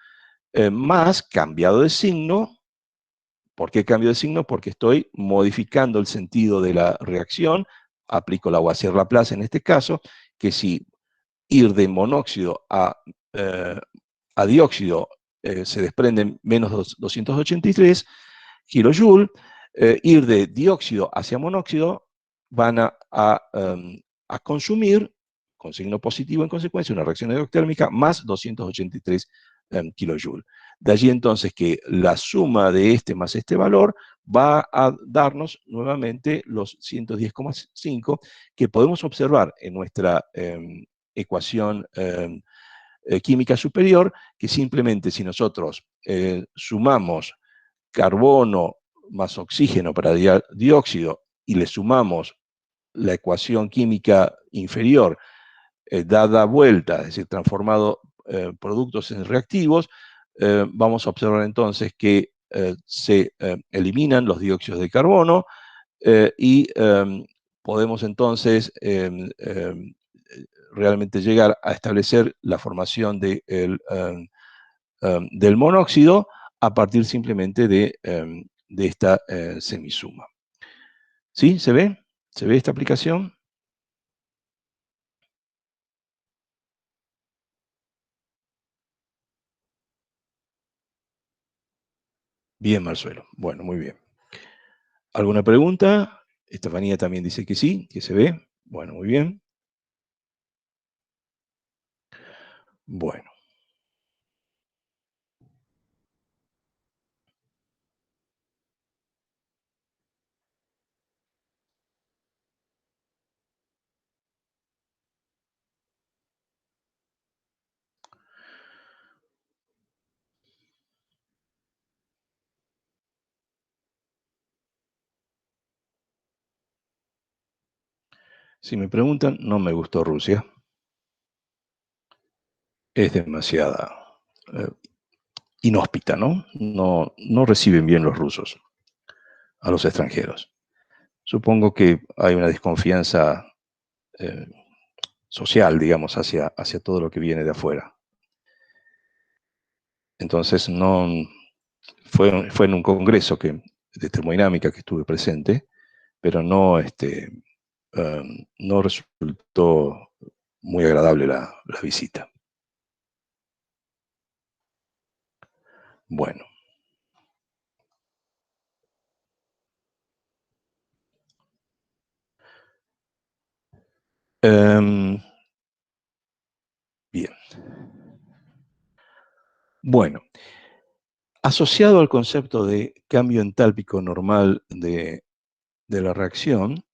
más cambiado de signo. ¿Por qué cambio de signo? Porque estoy modificando el sentido de la reacción, aplico la Lavoisier-Laplace en este caso, que si ir de monóxido a dióxido se desprenden menos 283 kilojoules, ir de dióxido hacia monóxido van a consumir, con signo positivo en consecuencia, una reacción endotérmica más 283 kilojoules. De allí entonces que la suma de este más este valor va a darnos nuevamente los 110,5 que podemos observar en nuestra ecuación química superior, que simplemente si nosotros sumamos carbono más oxígeno para dióxido y le sumamos la ecuación química inferior dada vuelta, es decir, transformado productos en reactivos, vamos a observar entonces que se eliminan los dióxidos de carbono y podemos entonces realmente llegar a establecer la formación del monóxido a partir simplemente de esta semisuma. ¿Sí? ¿Se ve? ¿Se ve esta aplicación? Bien, Marzuelo. Bueno, muy bien. ¿Alguna pregunta? Estefanía también dice que sí, que se ve. Bueno, muy bien. Bueno. Si me preguntan, no me gustó Rusia. Es demasiada inhóspita, ¿no? No reciben bien los rusos a los extranjeros. Supongo que hay una desconfianza social, digamos, hacia todo lo que viene de afuera. Entonces, no fue en un congreso de termodinámica que estuve presente, pero no resultó muy agradable la visita. Bueno. Bien. Bueno. Asociado al concepto de cambio entálpico normal de la reacción,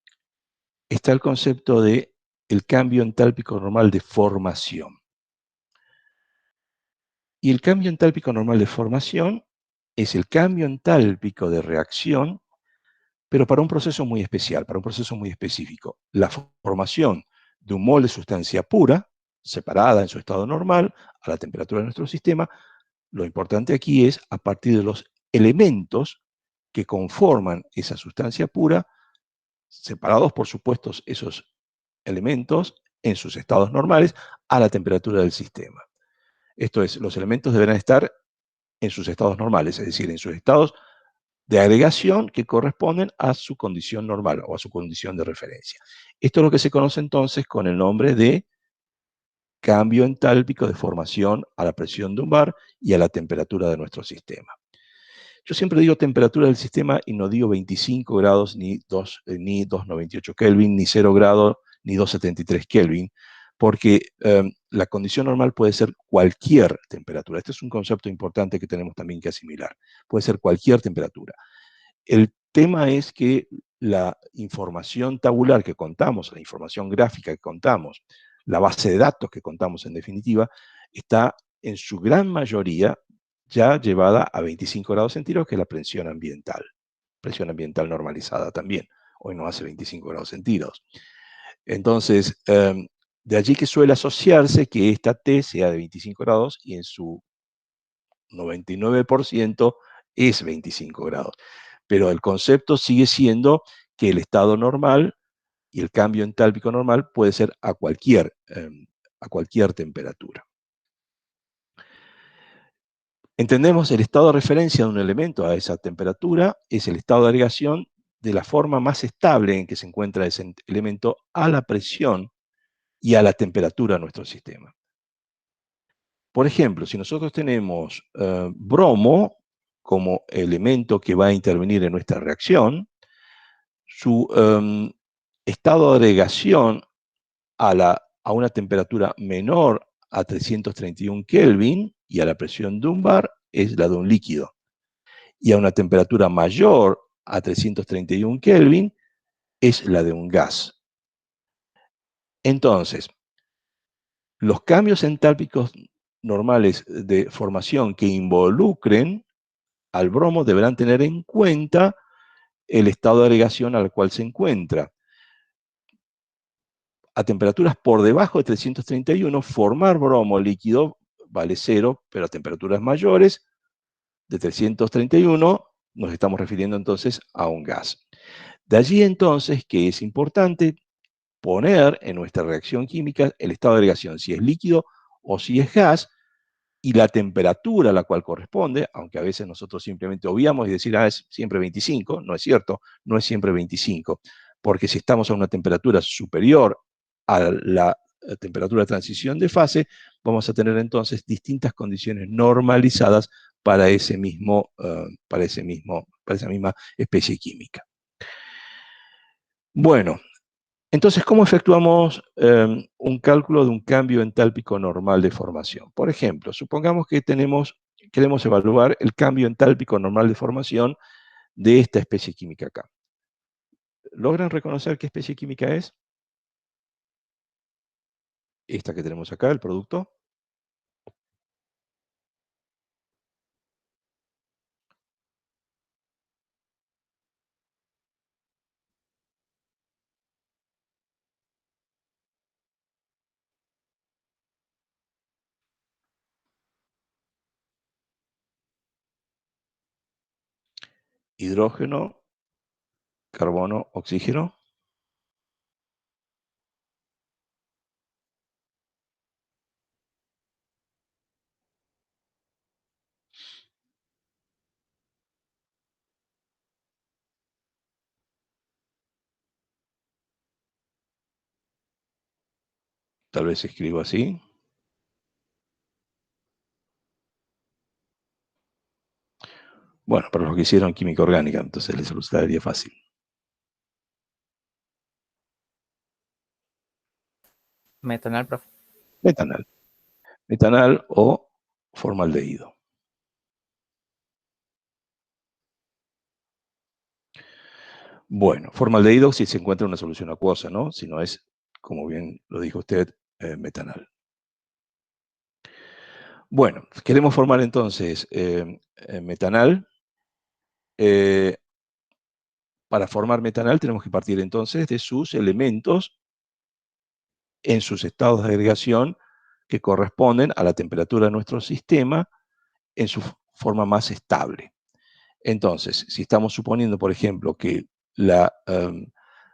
está el concepto de el cambio entálpico normal de formación. Y el cambio entálpico normal de formación es el cambio entálpico de reacción, pero para un proceso muy especial, para un proceso muy específico. La formación de un mol de sustancia pura, separada en su estado normal, a la temperatura de nuestro sistema. Lo importante aquí es a partir de los elementos que conforman esa sustancia pura, separados por supuesto esos elementos en sus estados normales a la temperatura del sistema. Esto es, los elementos deberán estar en sus estados normales, es decir, en sus estados de agregación que corresponden a su condición normal o a su condición de referencia. Esto es lo que se conoce entonces con el nombre de cambio entálpico de formación a la presión de un bar y a la temperatura de nuestro sistema. Yo siempre digo temperatura del sistema y no digo 25 grados, ni 298 Kelvin, ni 0 grados, ni 273 Kelvin, porque la condición normal puede ser cualquier temperatura. Este es un concepto importante que tenemos también que asimilar. Puede ser cualquier temperatura. El tema es que la información tabular que contamos, la información gráfica que contamos, la base de datos que contamos en definitiva, está en su gran mayoría ya llevada a 25 grados centígrados, que es la presión ambiental normalizada también. Hoy no hace 25 grados centígrados. Entonces, de allí que suele asociarse que esta T sea de 25 grados y en su 99% es 25 grados. Pero el concepto sigue siendo que el estado normal y el cambio entálpico normal puede ser a cualquier temperatura. Entendemos el estado de referencia de un elemento a esa temperatura es el estado de agregación de la forma más estable en que se encuentra ese elemento a la presión y a la temperatura de nuestro sistema. Por ejemplo, si nosotros tenemos bromo como elemento que va a intervenir en nuestra reacción, su estado de agregación a una temperatura menor a 331 Kelvin y a la presión de un bar es la de un líquido. Y a una temperatura mayor a 331 Kelvin es la de un gas. Entonces, los cambios entálpicos normales de formación que involucren al bromo deberán tener en cuenta el estado de agregación al cual se encuentra. A temperaturas por debajo de 331, formar bromo líquido vale 0, pero a temperaturas mayores de 331 nos estamos refiriendo entonces a un gas. De allí entonces que es importante poner en nuestra reacción química el estado de agregación, si es líquido o si es gas, y la temperatura a la cual corresponde, aunque a veces nosotros simplemente obviamos y decir, es siempre 25, no es cierto, no es siempre 25, porque si estamos a una temperatura superior a la temperatura de transición de fase, vamos a tener entonces distintas condiciones normalizadas para esa misma especie química. Bueno, entonces, ¿cómo efectuamos un cálculo de un cambio entálpico normal de formación? Por ejemplo, supongamos que queremos evaluar el cambio entálpico normal de formación de esta especie química acá. ¿Logran reconocer qué especie química es? Esta que tenemos acá, el producto. Hidrógeno, carbono, oxígeno. Tal vez escribo así. Bueno, para los que hicieron química orgánica, entonces les resultaría fácil. Metanol, profe. Metanal. Metanal o formaldehído. Bueno, formaldehído si se encuentra una solución acuosa, ¿no? Si no es, como bien lo dijo usted, metanal. Bueno, queremos formar entonces metanal. Para formar metanal tenemos que partir entonces de sus elementos en sus estados de agregación que corresponden a la temperatura de nuestro sistema en su forma más estable. Entonces, si estamos suponiendo, por ejemplo, que la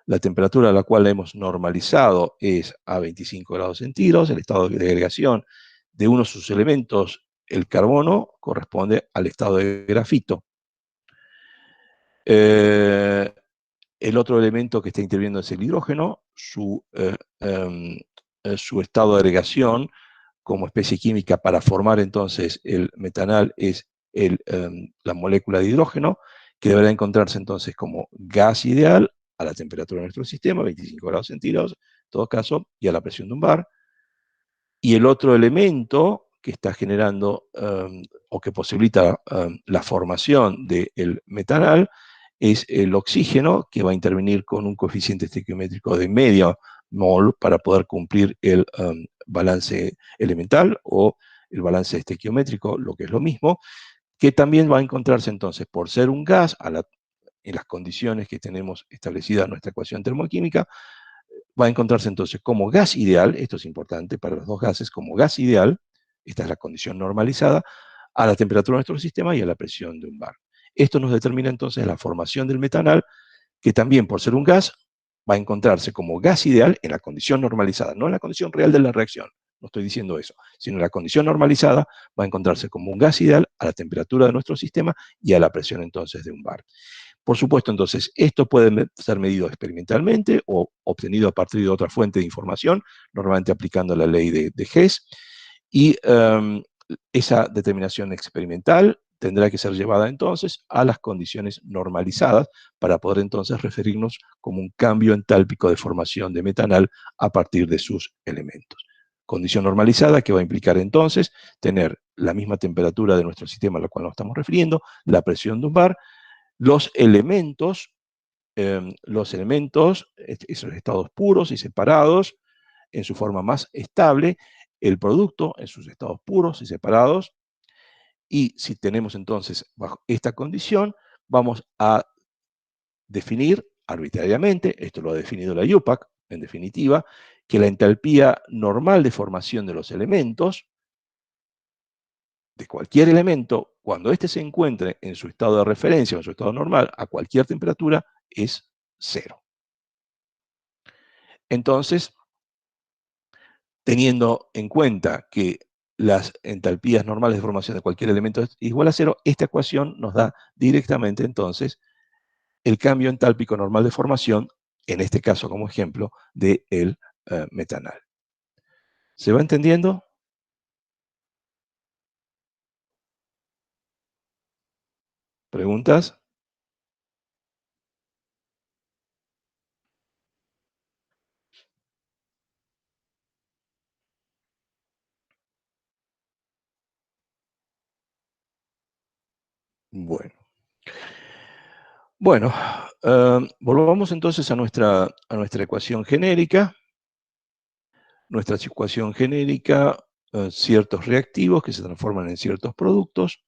La temperatura a la cual hemos normalizado es a 25 grados centígrados. El estado de agregación de uno de sus elementos, el carbono, corresponde al estado de grafito. El otro elemento que está interviniendo es el hidrógeno. Su estado de agregación como especie química para formar entonces el metanal es la molécula de hidrógeno, que deberá encontrarse entonces como gas ideal a la temperatura de nuestro sistema, 25 grados centígrados, en todo caso, y a la presión de un bar. Y el otro elemento que está generando o que posibilita la formación del metanal es el oxígeno, que va a intervenir con un coeficiente estequiométrico de medio mol para poder cumplir el balance elemental o el balance estequiométrico, lo que es lo mismo, que también va a encontrarse entonces, por ser un gas, en las condiciones que tenemos establecidas en nuestra ecuación termoquímica, va a encontrarse entonces como gas ideal, esto es importante para los dos gases, como gas ideal, esta es la condición normalizada, a la temperatura de nuestro sistema y a la presión de un bar. Esto nos determina entonces la formación del metanal, que también por ser un gas, va a encontrarse como gas ideal en la condición normalizada, no en la condición real de la reacción, no estoy diciendo eso, sino en la condición normalizada va a encontrarse como un gas ideal a la temperatura de nuestro sistema y a la presión entonces de un bar. Por supuesto, entonces, esto puede ser medido experimentalmente o obtenido a partir de otra fuente de información, normalmente aplicando la ley de Hess, y esa determinación experimental tendrá que ser llevada entonces a las condiciones normalizadas para poder entonces referirnos como un cambio entálpico de formación de metanal a partir de sus elementos. Condición normalizada que va a implicar entonces tener la misma temperatura de nuestro sistema a la cual nos estamos refiriendo, la presión de un bar, los elementos, esos estados puros y separados en su forma más estable, el producto en sus estados puros y separados, y si tenemos entonces bajo esta condición, vamos a definir arbitrariamente, esto lo ha definido la IUPAC, en definitiva, que la entalpía normal de formación de los elementos, de cualquier elemento, cuando éste se encuentre en su estado de referencia o en su estado normal, a cualquier temperatura, es 0. Entonces, teniendo en cuenta que las entalpías normales de formación de cualquier elemento es igual a 0, esta ecuación nos da directamente entonces el cambio entálpico normal de formación, en este caso como ejemplo, del metanal. ¿Se va entendiendo? ¿Preguntas? Bueno. Bueno, volvamos entonces a nuestra ecuación genérica. Nuestra ecuación genérica, ciertos reactivos que se transforman en ciertos productos.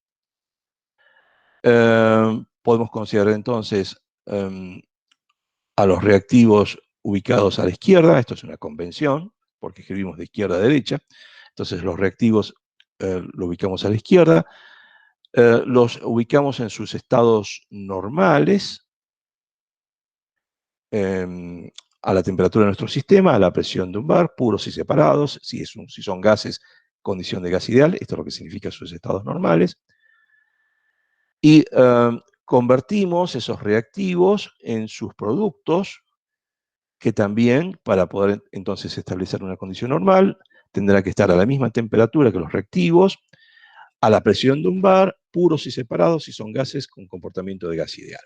Podemos considerar entonces a los reactivos ubicados a la izquierda, esto es una convención, porque escribimos de izquierda a derecha, entonces los reactivos los ubicamos a la izquierda, los ubicamos en sus estados normales, a la temperatura de nuestro sistema, a la presión de un bar, puros y separados, si son gases, condición de gas ideal, esto es lo que significa sus estados normales, y convertimos esos reactivos en sus productos, que también, para poder entonces establecer una condición normal, tendrá que estar a la misma temperatura que los reactivos, a la presión de un bar, puros y separados si son gases con comportamiento de gas ideal.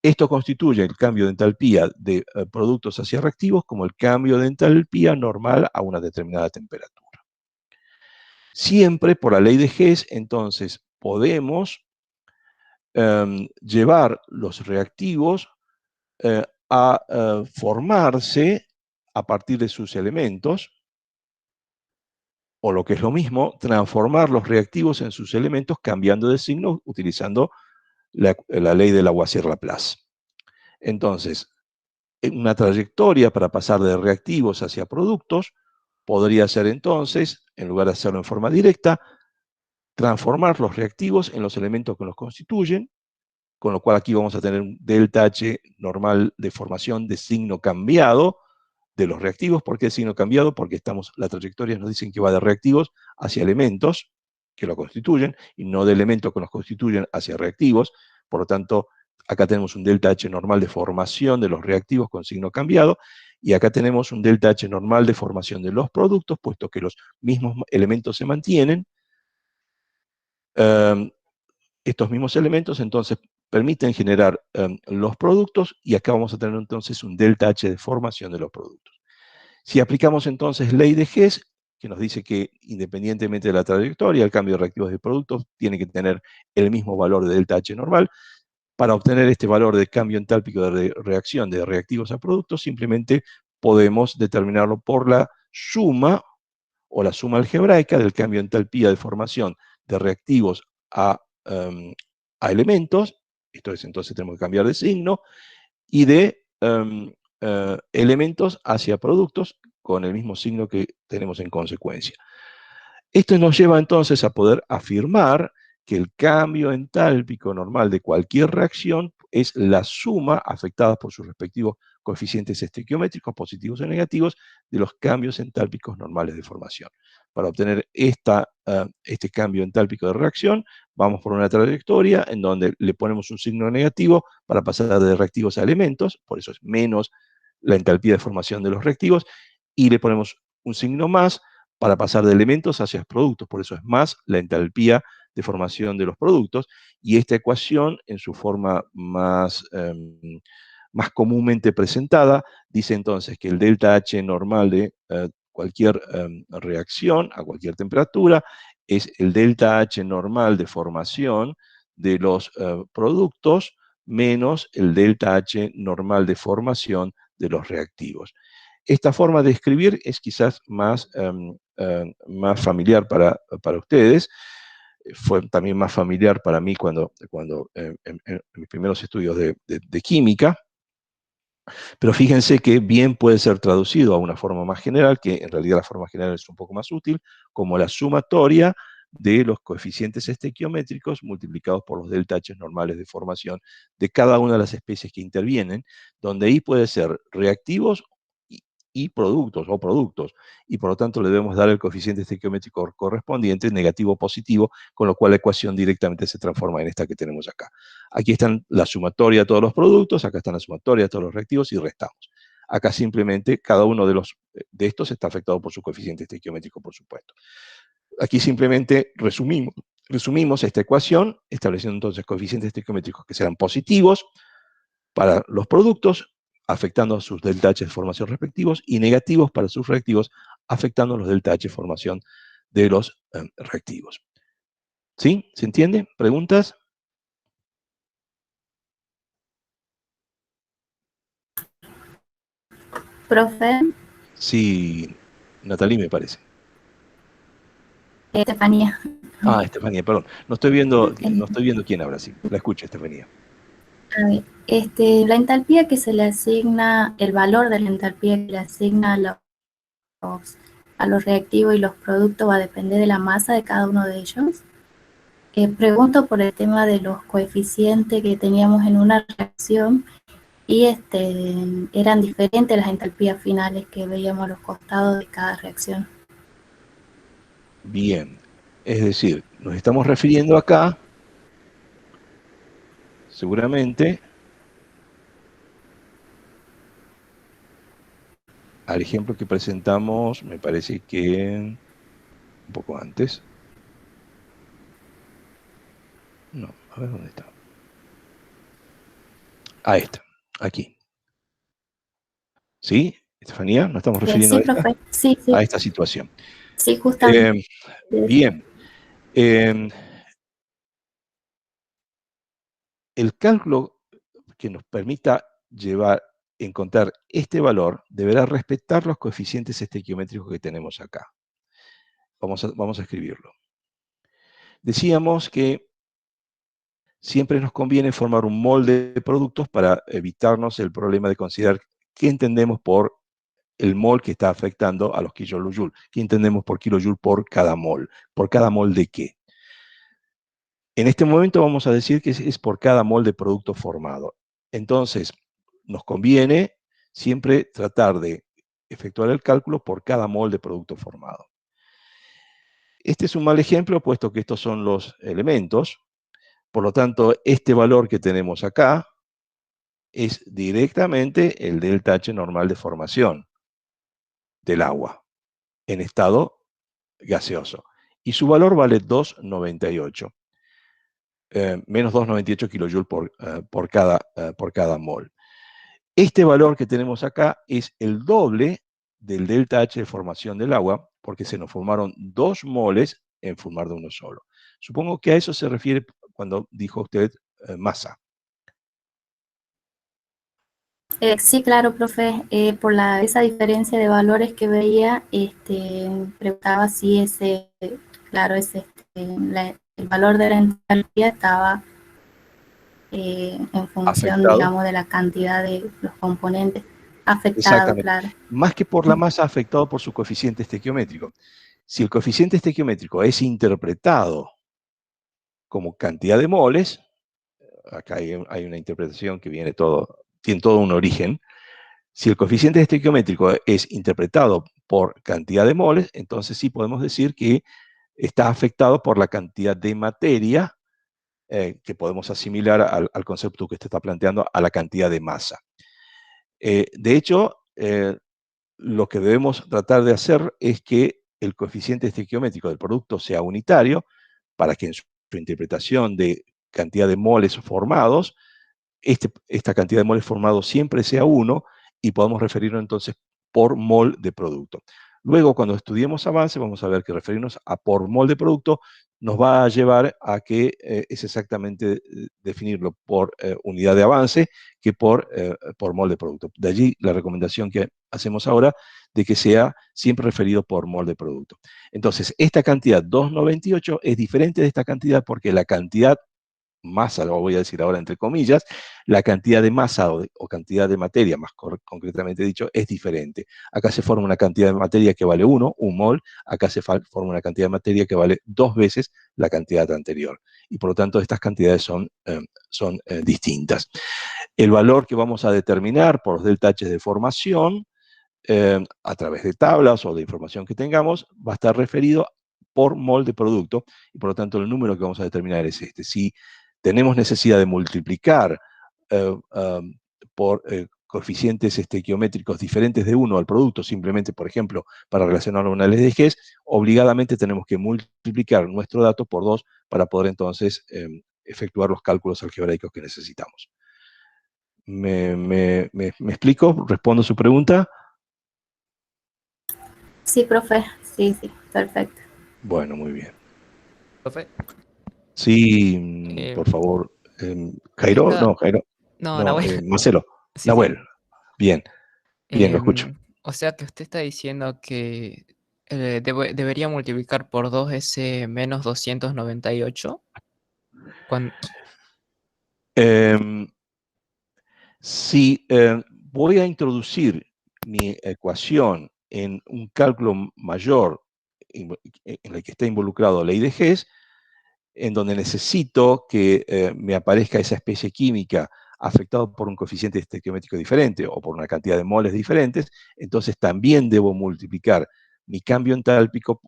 Esto constituye el cambio de entalpía de productos hacia reactivos como el cambio de entalpía normal a una determinada temperatura. Siempre por la ley de Hess, entonces, podemos llevar los reactivos a formarse a partir de sus elementos, o lo que es lo mismo, transformar los reactivos en sus elementos cambiando de signo utilizando la ley del Lavoisier-Laplace. Entonces, una trayectoria para pasar de reactivos hacia productos podría ser entonces, en lugar de hacerlo en forma directa, transformar los reactivos en los elementos que los constituyen, con lo cual aquí vamos a tener un delta H normal de formación de signo cambiado de los reactivos. ¿Por qué signo cambiado? Porque la trayectoria nos dicen que va de reactivos hacia elementos que lo constituyen, y no de elementos que los constituyen hacia reactivos. Por lo tanto, acá tenemos un delta H normal de formación de los reactivos con signo cambiado, y acá tenemos un delta H normal de formación de los productos, puesto que los mismos elementos se mantienen. Estos mismos elementos entonces permiten generar los productos, y acá vamos a tener entonces un delta H de formación de los productos. Si aplicamos entonces ley de Hess, que nos dice que independientemente de la trayectoria, el cambio de reactivos de productos tiene que tener el mismo valor de delta H normal. Para obtener este valor de cambio entálpico de reacción de reactivos a productos, simplemente podemos determinarlo por la suma o la suma algebraica del cambio de entalpía de formación de reactivos a elementos. Esto es, entonces tenemos que cambiar de signo, y de elementos hacia productos con el mismo signo que tenemos en consecuencia. Esto nos lleva entonces a poder afirmar que el cambio entálpico normal de cualquier reacción es la suma, afectada por sus respectivos coeficientes estequiométricos positivos o negativos, de los cambios entálpicos normales de formación. Para obtener este cambio entálpico de reacción, vamos por una trayectoria en donde le ponemos un signo negativo para pasar de reactivos a elementos, por eso es menos la entalpía de formación de los reactivos, y le ponemos un signo más para pasar de elementos hacia productos, por eso es más la entalpía de formación de los productos, y esta ecuación, en su forma más comúnmente presentada, dice entonces que el delta H normal de cualquier reacción a cualquier temperatura es el delta H normal de formación de los productos menos el delta H normal de formación de los reactivos. Esta forma de escribir es quizás más familiar para ustedes. Fue también más familiar para mí cuando en mis primeros estudios de química. Pero fíjense que bien puede ser traducido a una forma más general, que en realidad la forma general es un poco más útil, como la sumatoria de los coeficientes estequiométricos multiplicados por los delta H normales de formación de cada una de las especies que intervienen, donde ahí puede ser reactivos y productos, y por lo tanto le debemos dar el coeficiente estequiométrico correspondiente, negativo o positivo, con lo cual la ecuación directamente se transforma en esta que tenemos acá. Aquí están la sumatoria de todos los productos, acá están la sumatoria de todos los reactivos, y restamos. Acá simplemente cada uno de estos está afectado por su coeficiente estequiométrico, por supuesto. Aquí simplemente resumimos esta ecuación, estableciendo entonces coeficientes estequiométricos que serán positivos para los productos, afectando a sus delta H de formación respectivos, y negativos para sus reactivos, afectando a los delta H de formación de los reactivos. ¿Sí? ¿Se entiende? ¿Preguntas? Profe, Sí, Natalie me parece. Estefanía. Ah, Estefanía, perdón. No estoy viendo quién habla, sí. La escucho, Estefanía. A ver, la entalpía que se le asigna, el valor de la entalpía que le asigna a los reactivos y los productos va a depender de la masa de cada uno de ellos. Pregunto por el tema de los coeficientes que teníamos en una reacción, y eran diferentes las entalpías finales que veíamos a los costados de cada reacción. Bien. Es decir, nos estamos refiriendo acá, seguramente, al ejemplo que presentamos, me parece que un poco antes. No, a ver dónde está. Ahí está, aquí. ¿Sí, Estefanía? ¿Nos estamos refiriendo Sí, profe. Sí. a esta situación? Sí, justamente. Bien. El cálculo que nos permita encontrar este valor deberá respetar los coeficientes estequiométricos que tenemos acá. Vamos a escribirlo. Decíamos que siempre nos conviene formar un molde de productos para evitarnos el problema de considerar qué entendemos por el mol que está afectando a los kilojoule. ¿Qué entendemos por kilojoule por cada mol? ¿Por cada mol de qué? En este momento vamos a decir que es por cada mol de producto formado. Entonces, nos conviene siempre tratar de efectuar el cálculo por cada mol de producto formado. Este es un mal ejemplo, puesto que estos son los elementos. Por lo tanto, este valor que tenemos acá es directamente el delta H normal de formación del agua en estado gaseoso. Y su valor vale 2,98. Menos 2,98 kilojoules por cada mol. Este valor que tenemos acá es el doble del delta H de formación del agua, porque se nos formaron 2 moles en formar de uno solo. Supongo que a eso se refiere cuando dijo usted masa. Sí, claro, profe. Por esa diferencia de valores que veía, preguntaba si claro, el valor de la entalpía estaba en función, Afectado. digamos, de la cantidad de los componentes afectados, Exactamente. claro. Más que por la masa, afectado por su coeficiente estequiométrico. Si el coeficiente estequiométrico es interpretado como cantidad de moles, acá hay una interpretación que tiene todo un origen. Si el coeficiente estequiométrico es interpretado por cantidad de moles, entonces sí podemos decir que está afectado por la cantidad de materia que podemos asimilar al concepto que usted está planteando, a la cantidad de masa. De hecho, lo que debemos tratar de hacer es que el coeficiente estequiométrico del producto sea unitario, para que en su interpretación de cantidad de moles formados, esta cantidad de moles formados siempre sea 1 y podamos referirnos entonces por mol de producto. Luego, cuando estudiemos avance, vamos a ver que referirnos a por mol de producto nos va a llevar a que es exactamente definirlo por unidad de avance que por mol de producto. De allí la recomendación que hacemos ahora de que sea siempre referido por mol de producto. Entonces, esta cantidad 2,98 es diferente de esta cantidad porque la cantidad masa, lo voy a decir ahora entre comillas, la cantidad de masa o cantidad de materia, más concretamente dicho, es diferente. Acá se forma una cantidad de materia que vale 1, un mol, acá se forma una cantidad de materia que vale 2 veces la cantidad anterior. Y por lo tanto, estas cantidades son distintas. El valor que vamos a determinar por los delta H de formación, a través de tablas o de información que tengamos, va a estar referido por mol de producto, y por lo tanto el número que vamos a determinar es este. Si tenemos necesidad de multiplicar por coeficientes estequiométricos diferentes de 1 al producto, simplemente, por ejemplo, para relacionarlo a una LDGs, obligadamente tenemos que multiplicar nuestro dato por 2 para poder entonces efectuar los cálculos algebraicos que necesitamos. ¿Me explico? ¿Respondo su pregunta? Sí, profe. Sí, sí, perfecto. Bueno, muy bien. Profe, Sí, eh, por favor. Jairo, esta, no, Jairo, no, no, Nahuel, Marcelo, sí, sí. Nahuel. Bien, bien, lo escucho. O sea que usted está diciendo que debería multiplicar por 2 ese menos 298. Cuando, Em, si voy a introducir mi ecuación en un cálculo mayor en el que está involucrado la IDGs, en donde necesito que me aparezca esa especie química afectada por un coeficiente estequiométrico diferente o por una cantidad de moles diferentes, entonces también debo multiplicar mi cambio entálpico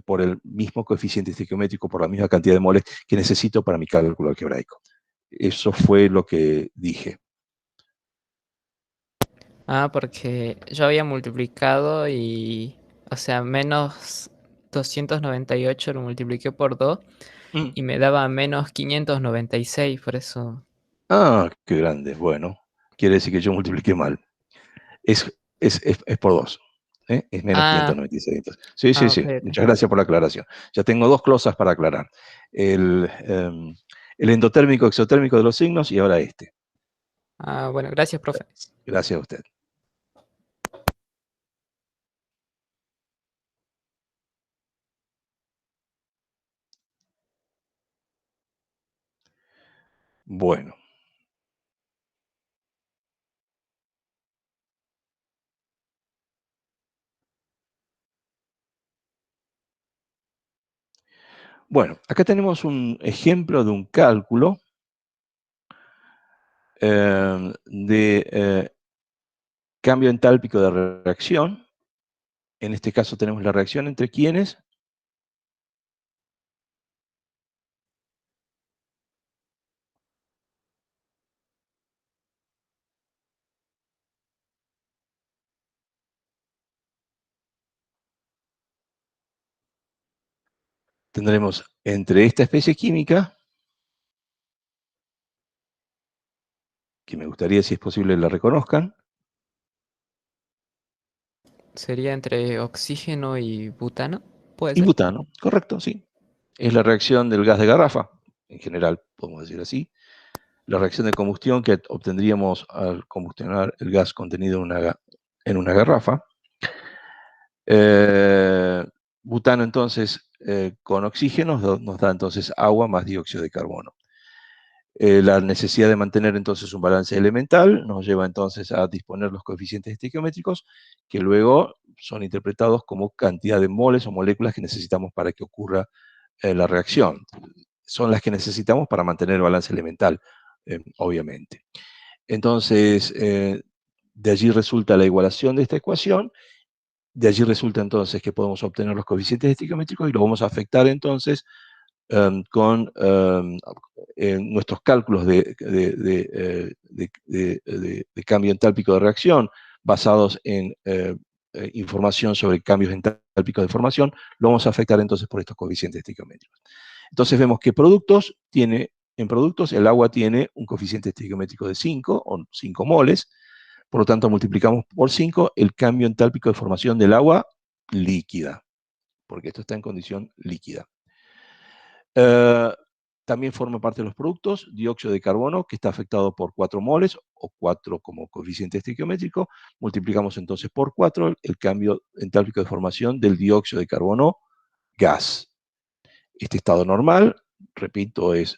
por el mismo coeficiente estequiométrico, por la misma cantidad de moles que necesito para mi cálculo algebraico. Eso fue lo que dije. porque yo había multiplicado o sea, menos 298 lo multipliqué por 2 Mm. y me daba menos 596, por eso. Ah, qué grande. Bueno, quiere decir que yo multipliqué mal. Es por 2. Es menos Ah, 596. Entonces. Sí, sí, ok, sí. ok. Muchas gracias por la aclaración. Ya tengo 2 cosas para aclarar. El endotérmico exotérmico de los signos y ahora este. Bueno, gracias, profe. Gracias a usted. Bueno. Bueno, acá tenemos un ejemplo de un cálculo de cambio entálpico de reacción. En este caso tenemos la reacción entre quiénes. Tendremos entre esta especie química, que me gustaría, si es posible, la reconozcan. ¿Sería entre oxígeno y butano? ¿Puede Y ser? butano, correcto, sí. Es la reacción del gas de garrafa, en general, podemos decir así. La reacción de combustión que obtendríamos al combustionar el gas contenido en una garrafa. Butano, entonces, con oxígeno nos da entonces agua más dióxido de carbono. La necesidad de mantener entonces un balance elemental nos lleva entonces a disponer los coeficientes estequiométricos que luego son interpretados como cantidad de moles o moléculas que necesitamos para que ocurra la reacción. Son las que necesitamos para mantener el balance elemental, obviamente. Entonces, de allí resulta la igualación de esta ecuación. De allí resulta entonces que podemos obtener los coeficientes estequiométricos y lo vamos a afectar entonces con nuestros cálculos de cambio entálpico de reacción basados en información sobre cambios entálpicos de formación, lo vamos a afectar entonces por estos coeficientes estequiométricos. Entonces vemos que en productos el agua tiene un coeficiente estequiométrico de 5 o 5 moles, por lo tanto multiplicamos por 5 el cambio entálpico de formación del agua líquida, porque esto está en condición líquida. También forma parte de los productos dióxido de carbono, que está afectado por 4 moles, o 4 como coeficiente estequiométrico. Multiplicamos entonces por 4 el cambio entálpico de formación del dióxido de carbono gas. Este estado normal, repito, es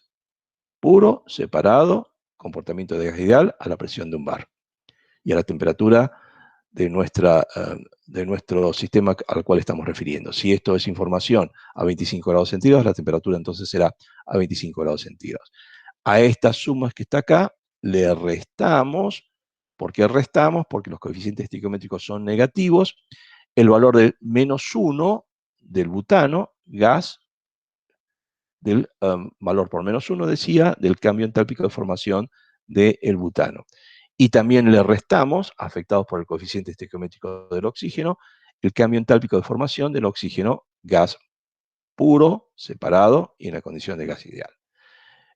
puro, separado, comportamiento de gas ideal a la presión de un bar y a la temperatura de nuestro sistema al cual estamos refiriendo. Si esto es información a 25 grados centígrados, la temperatura entonces será a 25 grados centígrados. A estas sumas que está acá, le restamos. ¿Por qué restamos? Porque los coeficientes estequiométricos son negativos. El valor de -1 del butano, gas, del valor por -1, decía, del cambio entálpico de formación del butano. Y también le restamos, afectados por el coeficiente estequiométrico del oxígeno, el cambio entálpico de formación del oxígeno gas puro, separado y en la condición de gas ideal.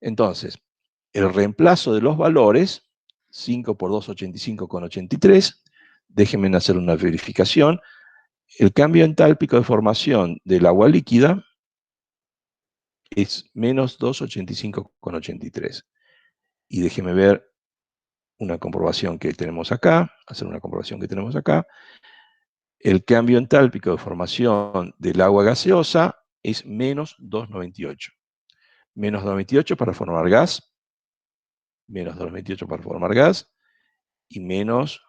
Entonces, el reemplazo de los valores, 5 por 2, 85,83, déjenme hacer una verificación. El cambio entálpico de formación del agua líquida es menos 285,83. Y déjenme ver una comprobación que tenemos acá, hacer una comprobación que tenemos acá. El cambio entálpico de formación del agua gaseosa es menos 298. Menos 298 para formar gas, menos 298 para formar gas, y menos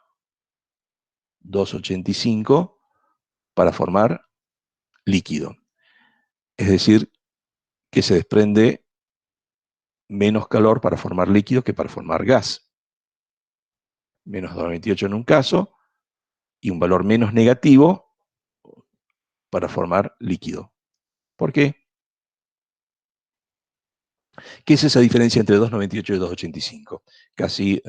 285 para formar líquido. Es decir, que se desprende menos calor para formar líquido que para formar gas. Menos 298 en un caso, y un valor menos negativo para formar líquido. ¿Por qué? ¿Qué es esa diferencia entre 298 y 285? Casi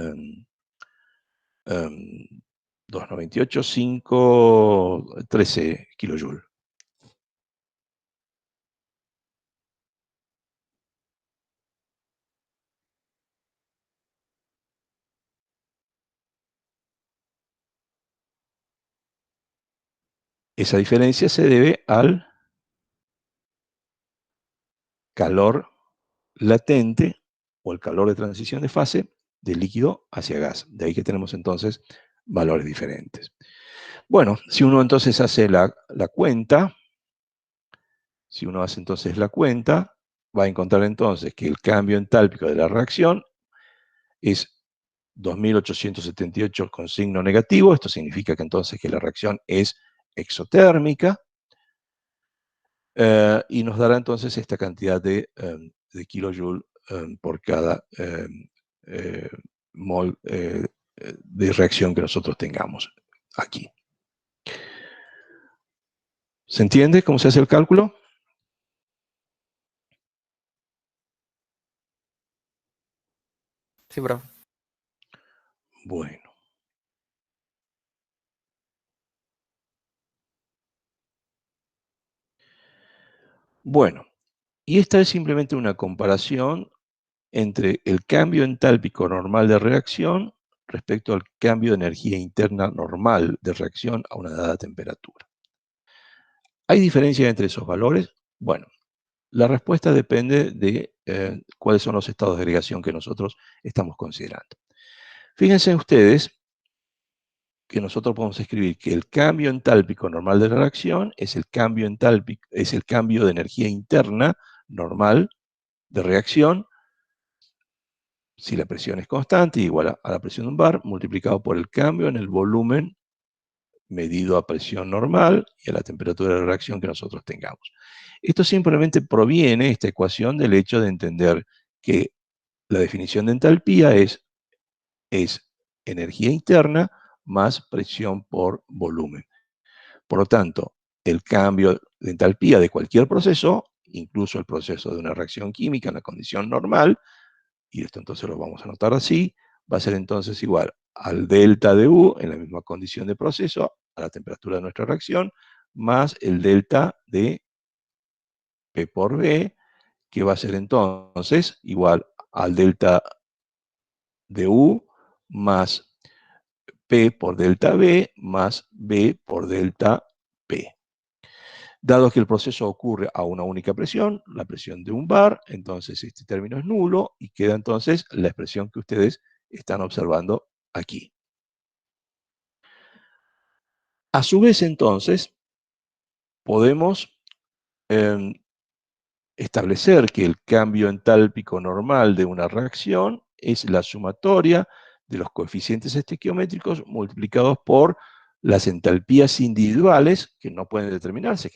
298, 5, 13 kilojoules. Esa diferencia se debe al calor latente o el calor de transición de fase de líquido hacia gas. De ahí que tenemos entonces valores diferentes. Bueno, si uno entonces hace la cuenta, va a encontrar entonces que el cambio entálpico de la reacción es 2878 con signo negativo. Esto significa que entonces que la reacción es exotérmica. y nos dará entonces esta cantidad de kilojoule por cada mol de reacción que nosotros tengamos aquí. ¿Se entiende cómo se hace el cálculo? Sí, bro. Bueno. Bueno, y esta es simplemente una comparación entre el cambio entálpico normal de reacción respecto al cambio de energía interna normal de reacción a una dada temperatura. ¿Hay diferencia entre esos valores? Bueno, la respuesta depende de cuáles son los estados de agregación que nosotros estamos considerando. Fíjense ustedes que nosotros podemos escribir que el cambio entálpico normal de la reacción es el cambio entálpico, es el cambio de energía interna normal de reacción, si la presión es constante, igual a la presión de un bar, multiplicado por el cambio en el volumen medido a presión normal y a la temperatura de reacción que nosotros tengamos. Esto simplemente proviene, esta ecuación, del hecho de entender que la definición de entalpía es energía interna más presión por volumen. Por lo tanto, el cambio de entalpía de cualquier proceso, incluso el proceso de una reacción química en la condición normal, y esto entonces lo vamos a anotar así, va a ser entonces igual al delta de U en la misma condición de proceso, a la temperatura de nuestra reacción, más el delta de P por B, que va a ser entonces igual al delta de U más P por delta B más B por delta P. Dado que el proceso ocurre a una única presión, la presión de un bar, entonces este término es nulo y queda entonces la expresión que ustedes están observando aquí. A su vez, entonces, podemos establecer que el cambio entálpico normal de una reacción es la sumatoria de los coeficientes estequiométricos multiplicados por las entalpías individuales, que no pueden determinarse,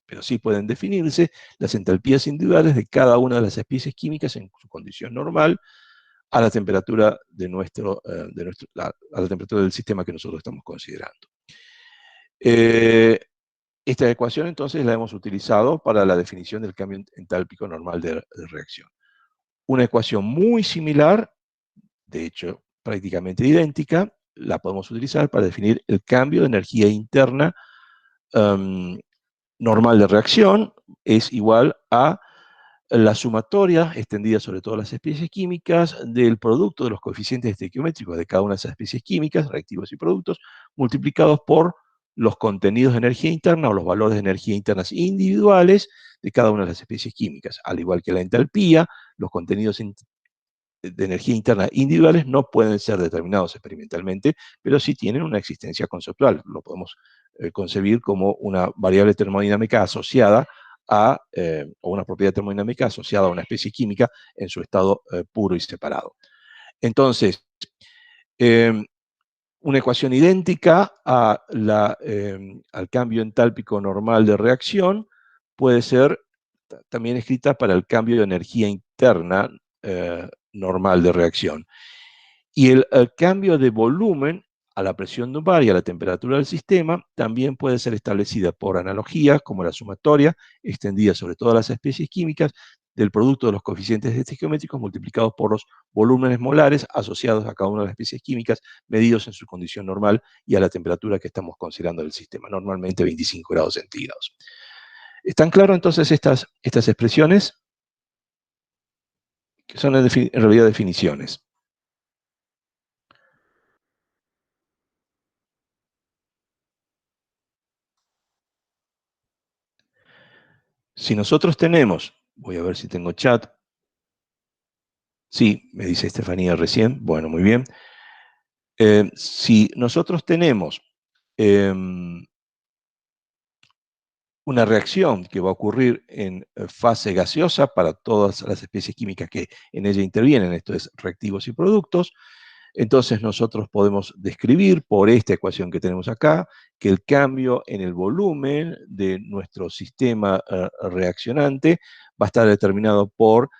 pero sí pueden definirse, las entalpías individuales de cada una de las especies químicas en su condición normal a la temperatura a la temperatura del sistema que nosotros estamos considerando. Esta ecuación entonces la hemos utilizado para la definición del cambio entálpico normal de reacción. Una ecuación muy similar, de hecho prácticamente idéntica, la podemos utilizar para definir el cambio de energía interna normal de reacción, es igual a la sumatoria extendida sobre todas las especies químicas del producto de los coeficientes estequiométricos de cada una de esas especies químicas, reactivos y productos, multiplicados por los contenidos de energía interna o los valores de energía internas individuales de cada una de las especies químicas. Al igual que la entalpía, los contenidos de energía interna individuales no pueden ser determinados experimentalmente, pero sí tienen una existencia conceptual. Lo podemos concebir como una variable termodinámica asociada o una propiedad termodinámica asociada a una especie química en su estado puro y separado. Entonces, una ecuación idéntica al cambio entálpico normal de reacción puede ser también escrita para el cambio de energía interna normal de reacción. Y el cambio de volumen a la presión de un bar y a la temperatura del sistema también puede ser establecida por analogía, como la sumatoria, extendida sobre todas las especies químicas, del producto de los coeficientes estequiométricos multiplicados por los volúmenes molares asociados a cada una de las especies químicas, medidos en su condición normal y a la temperatura que estamos considerando del sistema, normalmente 25 grados centígrados. ¿Están claras entonces estas expresiones? Que son en realidad definiciones. Si nosotros tenemos, voy a ver si tengo chat. Sí, me dice Estefanía recién. Bueno, muy bien. Si nosotros tenemos una reacción que va a ocurrir en fase gaseosa para todas las especies químicas que en ella intervienen, esto es reactivos y productos, Entonces nosotros podemos describir por esta ecuación que tenemos acá que el cambio en el volumen de nuestro sistema reaccionante va a estar determinado por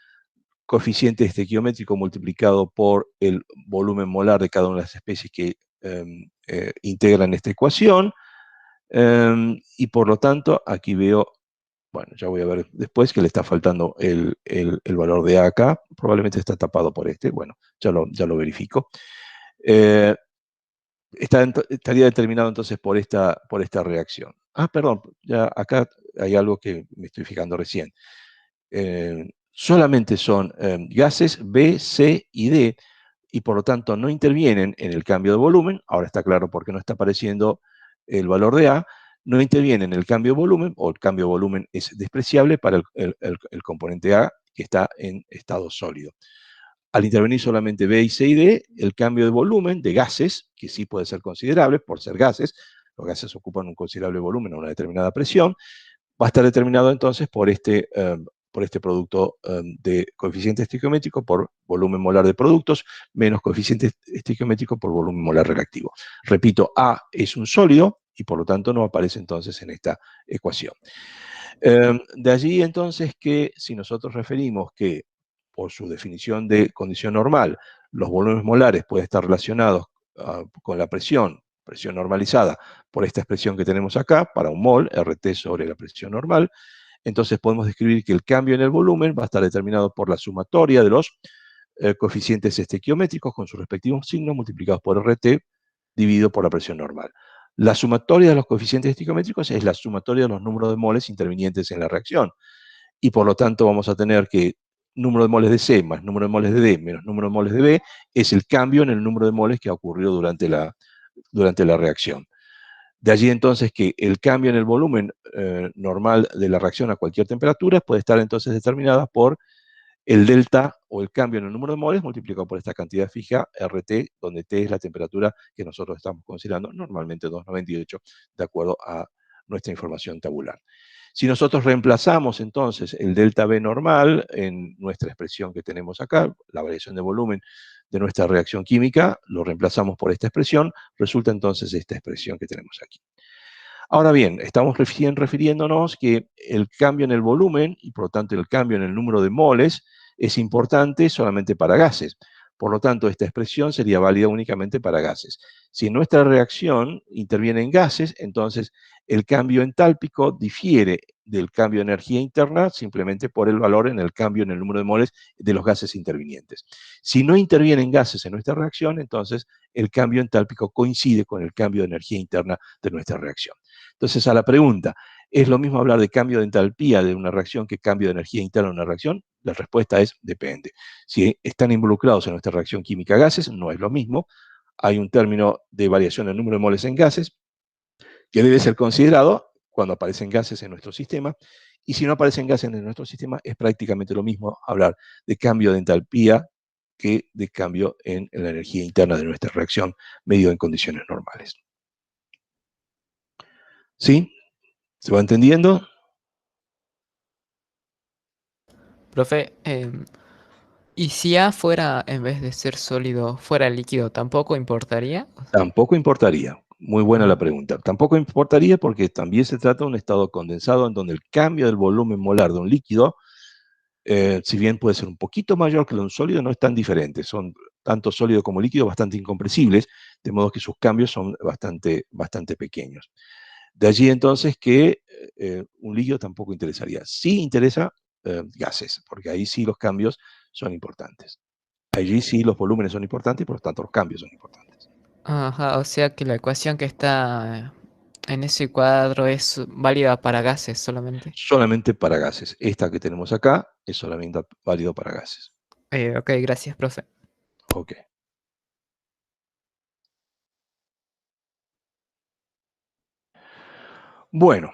coeficiente estequiométrico multiplicado por el volumen molar de cada una de las especies que integran esta ecuación. Y por lo tanto, aquí veo, bueno, ya voy a ver después que le está faltando el valor de A acá, probablemente está tapado por este, bueno, ya lo verifico. Estaría determinado entonces por esta reacción. Ah, perdón, ya acá hay algo que me estoy fijando recién. Solamente son gases B, C y D, y por lo tanto no intervienen en el cambio de volumen. Ahora está claro por qué no está apareciendo el valor de A. No interviene en el cambio de volumen, o el cambio de volumen es despreciable para el componente A, que está en estado sólido. Al intervenir solamente B, C y D, el cambio de volumen de gases, que sí puede ser considerable por ser gases, los gases ocupan un considerable volumen a una determinada presión, va a estar determinado entonces por este producto de coeficiente estequiométrico por volumen molar de productos, menos coeficiente estequiométrico por volumen molar reactivo. Repito, A es un sólido y por lo tanto no aparece entonces en esta ecuación. De allí entonces que si nosotros referimos que por su definición de condición normal, los volúmenes molares pueden estar relacionados con la presión normalizada por esta expresión que tenemos acá, para un mol, RT sobre la presión normal, entonces podemos describir que el cambio en el volumen va a estar determinado por la sumatoria de los coeficientes estequiométricos con sus respectivos signos multiplicados por RT dividido por la presión normal. La sumatoria de los coeficientes estequiométricos es la sumatoria de los números de moles intervinientes en la reacción. Y por lo tanto vamos a tener que número de moles de C más número de moles de D menos número de moles de B es el cambio en el número de moles que ha ocurrido durante la reacción. De allí entonces que el cambio en el volumen normal de la reacción a cualquier temperatura puede estar entonces determinada por el delta o el cambio en el número de moles multiplicado por esta cantidad fija, RT, donde T es la temperatura que nosotros estamos considerando, normalmente 298, de acuerdo a nuestra información tabular. Si nosotros reemplazamos entonces el delta B normal en nuestra expresión que tenemos acá, la variación de volumen de nuestra reacción química, lo reemplazamos por esta expresión, resulta entonces esta expresión que tenemos aquí. Ahora bien, estamos refiriéndonos que el cambio en el volumen, y por lo tanto el cambio en el número de moles, es importante solamente para gases. Por lo tanto, esta expresión sería válida únicamente para gases. Si nuestra reacción interviene en gases, entonces el cambio entálpico difiere del cambio de energía interna simplemente por el valor en el cambio en el número de moles de los gases intervinientes. Si no intervienen gases en nuestra reacción, entonces el cambio entálpico coincide con el cambio de energía interna de nuestra reacción. Entonces, a la pregunta, ¿es lo mismo hablar de cambio de entalpía de una reacción que cambio de energía interna de una reacción? La respuesta es depende. Si están involucrados en nuestra reacción química gases, no es lo mismo. Hay un término de variación del número de moles en gases que debe ser considerado cuando aparecen gases en nuestro sistema. Y si no aparecen gases en nuestro sistema, es prácticamente lo mismo hablar de cambio de entalpía que de cambio en la energía interna de nuestra reacción medido en condiciones normales. ¿Sí? ¿Se va entendiendo? Profe, ¿y si A fuera, en vez de ser sólido, fuera líquido, tampoco importaría? Tampoco importaría. Muy buena la pregunta. Tampoco importaría porque también se trata de un estado condensado en donde el cambio del volumen molar de un líquido, si bien puede ser un poquito mayor que el de un sólido, no es tan diferente. Son tanto sólido como líquido bastante incompresibles, de modo que sus cambios son bastante pequeños. De allí entonces que un líquido tampoco interesaría. Sí interesa gases, porque ahí sí los cambios son importantes. Allí sí los volúmenes son importantes y por lo tanto los cambios son importantes. Ajá, o sea que la ecuación que está en ese cuadro es válida para gases solamente. Solamente para gases. Esta que tenemos acá es solamente válido para gases. Ok, gracias, profe. Ok. Bueno,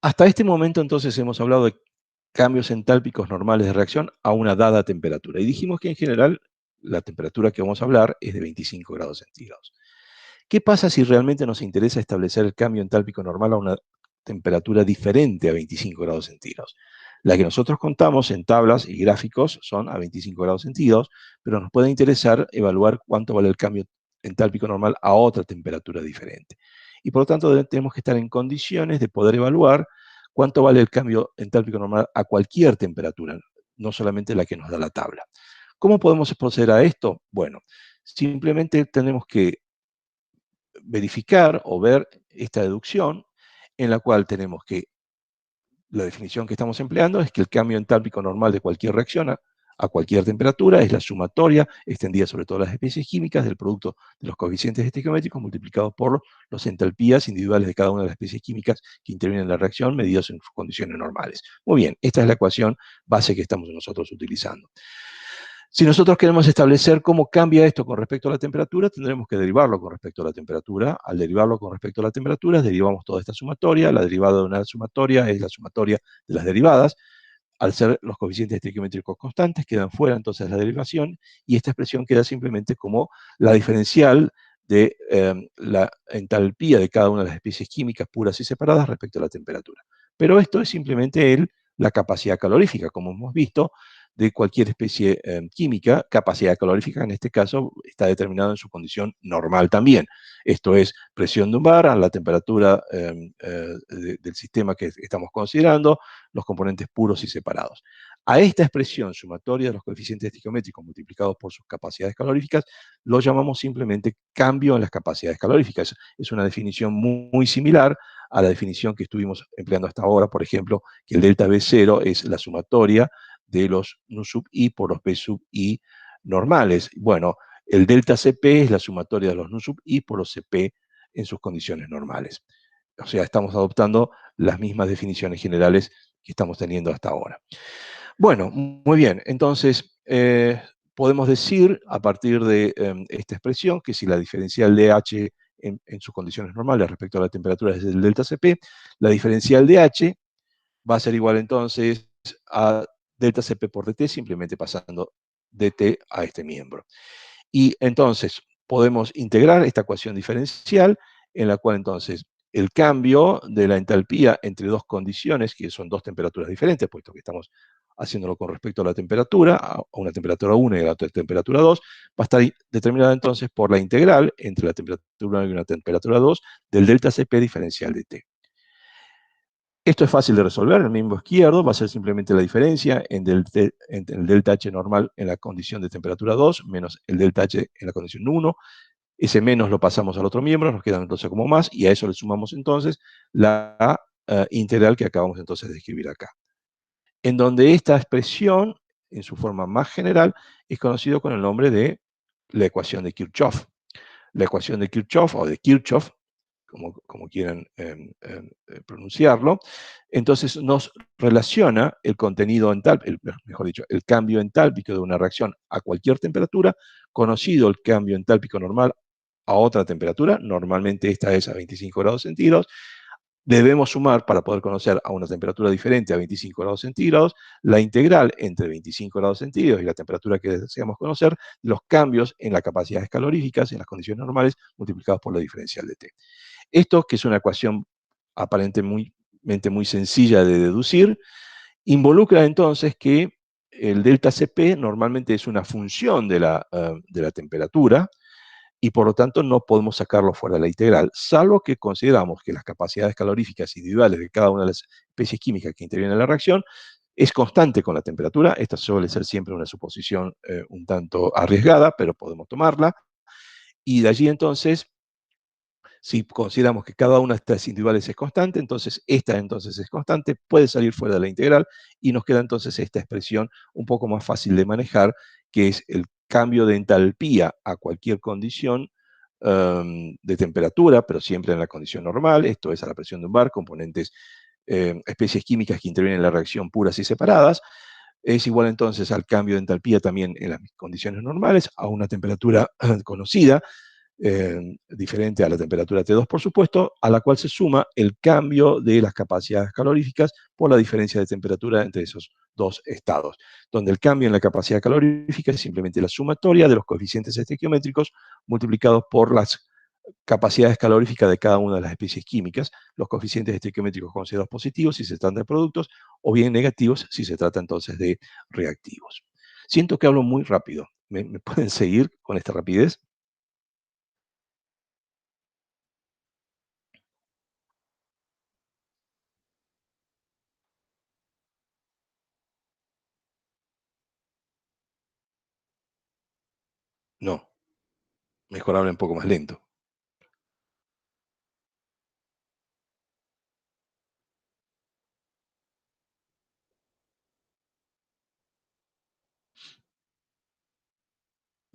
hasta este momento entonces hemos hablado de cambios entálpicos normales de reacción a una dada temperatura. Y dijimos que en general la temperatura que vamos a hablar es de 25 grados centígrados. ¿Qué pasa si realmente nos interesa establecer el cambio entálpico normal a una temperatura diferente a 25 grados centígrados? La que nosotros contamos en tablas y gráficos son a 25 grados centígrados, pero nos puede interesar evaluar cuánto vale el cambio entálpico normal a otra temperatura diferente. Y por lo tanto tenemos que estar en condiciones de poder evaluar cuánto vale el cambio entálpico normal a cualquier temperatura, no solamente la que nos da la tabla. ¿Cómo podemos proceder a esto? Bueno, simplemente tenemos que verificar o ver esta deducción en la cual tenemos que la definición que estamos empleando es que el cambio entálpico normal de cualquier reacción a cualquier temperatura es la sumatoria extendida sobre todas las especies químicas del producto de los coeficientes estequiométricos multiplicados por los entalpías individuales de cada una de las especies químicas que intervienen en la reacción medidos en sus condiciones normales. Muy bien, esta es la ecuación base que estamos nosotros utilizando. Si nosotros queremos establecer cómo cambia esto con respecto a la temperatura, tendremos que derivarlo con respecto a la temperatura. Al derivarlo con respecto a la temperatura, derivamos toda esta sumatoria. La derivada de una sumatoria es la sumatoria de las derivadas. Al ser los coeficientes estequiométricos constantes, quedan fuera entonces la derivación, y esta expresión queda simplemente como la diferencial de la entalpía de cada una de las especies químicas puras y separadas respecto a la temperatura. Pero esto es simplemente la capacidad calorífica, como hemos visto, de cualquier especie química. Capacidad calorífica en este caso está determinada en su condición normal también. Esto es presión de un bar a la temperatura del sistema que estamos considerando, los componentes puros y separados. A esta expresión sumatoria de los coeficientes estequiométricos multiplicados por sus capacidades caloríficas lo llamamos simplemente cambio en las capacidades caloríficas. Es una definición muy similar a la definición que estuvimos empleando hasta ahora, por ejemplo, que el delta B0 es la sumatoria de los nu sub i por los b sub i normales. Bueno, el delta Cp es la sumatoria de los nu sub i por los Cp en sus condiciones normales. O sea, estamos adoptando las mismas definiciones generales que estamos teniendo hasta ahora. Bueno, muy bien. Entonces, podemos decir, a partir de esta expresión, que si la diferencial de H en sus condiciones normales respecto a la temperatura es el delta Cp, la diferencial de H va a ser igual entonces a delta Cp por dt, simplemente pasando dt a este miembro. Y entonces podemos integrar esta ecuación diferencial, en la cual entonces el cambio de la entalpía entre dos condiciones, que son dos temperaturas diferentes, puesto que estamos haciéndolo con respecto a la temperatura, a una temperatura 1 y a la otra temperatura 2, va a estar determinada entonces por la integral entre la temperatura 1 y una temperatura 2 del delta Cp diferencial de T. Esto es fácil de resolver. El miembro izquierdo va a ser simplemente la diferencia entre el delta H normal en la condición de temperatura 2 menos el delta H en la condición 1. Ese menos lo pasamos al otro miembro, nos queda entonces como más, y a eso le sumamos entonces la integral que acabamos entonces de escribir acá. En donde esta expresión, en su forma más general, es conocido con el nombre de la ecuación de Kirchhoff. La ecuación de Kirchhoff, o de Kirchhoff, como quieran pronunciarlo, entonces nos relaciona el contenido entálpico, mejor dicho, el cambio entálpico de una reacción a cualquier temperatura, conocido el cambio entálpico normal a otra temperatura, normalmente esta es a 25 grados centígrados. Debemos sumar, para poder conocer a una temperatura diferente a 25 grados centígrados, la integral entre 25 grados centígrados y la temperatura que deseamos conocer, los cambios en las capacidades caloríficas en las condiciones normales multiplicados por la diferencial de T. Esto, que es una ecuación aparentemente muy sencilla de deducir, involucra entonces que el delta Cp normalmente es una función de la temperatura, y por lo tanto no podemos sacarlo fuera de la integral, salvo que consideramos que las capacidades caloríficas individuales de cada una de las especies químicas que intervienen en la reacción es constante con la temperatura. Esta suele ser siempre una suposición un tanto arriesgada, pero podemos tomarla. Y de allí entonces, si consideramos que cada una de estas individuales es constante, entonces esta entonces es constante, puede salir fuera de la integral, y nos queda entonces esta expresión un poco más fácil de manejar, que es el cambio de entalpía a cualquier condición de temperatura, pero siempre en la condición normal, esto es a la presión de un bar, componentes, especies químicas que intervienen en la reacción puras y separadas, es igual entonces al cambio de entalpía también en las condiciones normales, a una temperatura conocida, diferente a la temperatura T2, por supuesto, a la cual se suma el cambio de las capacidades caloríficas por la diferencia de temperatura entre esos dos estados, donde el cambio en la capacidad calorífica es simplemente la sumatoria de los coeficientes estequiométricos multiplicados por las capacidades caloríficas de cada una de las especies químicas, los coeficientes estequiométricos considerados positivos si se trata de productos, o bien negativos si se trata entonces de reactivos. Siento que hablo muy rápido. ¿Me pueden seguir con esta rapidez? No. Mejor hablen un poco más lento.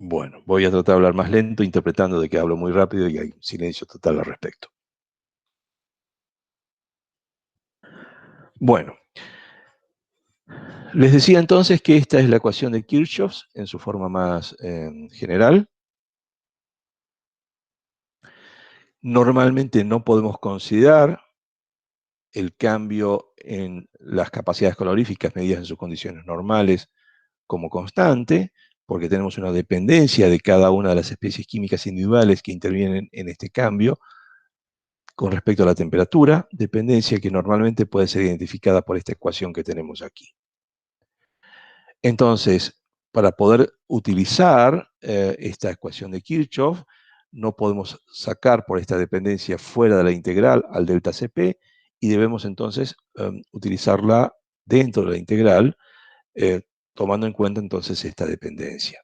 Bueno, voy a tratar de hablar más lento, interpretando de que hablo muy rápido y hay silencio total al respecto. Bueno, les decía entonces que esta es la ecuación de Kirchhoff en su forma más general. Normalmente no podemos considerar el cambio en las capacidades caloríficas medidas en sus condiciones normales como constante, porque tenemos una dependencia de cada una de las especies químicas individuales que intervienen en este cambio con respecto a la temperatura, dependencia que normalmente puede ser identificada por esta ecuación que tenemos aquí. Entonces, para poder utilizar esta ecuación de Kirchhoff, no podemos sacar por esta dependencia fuera de la integral al delta Cp, y debemos entonces utilizarla dentro de la integral, tomando en cuenta entonces esta dependencia.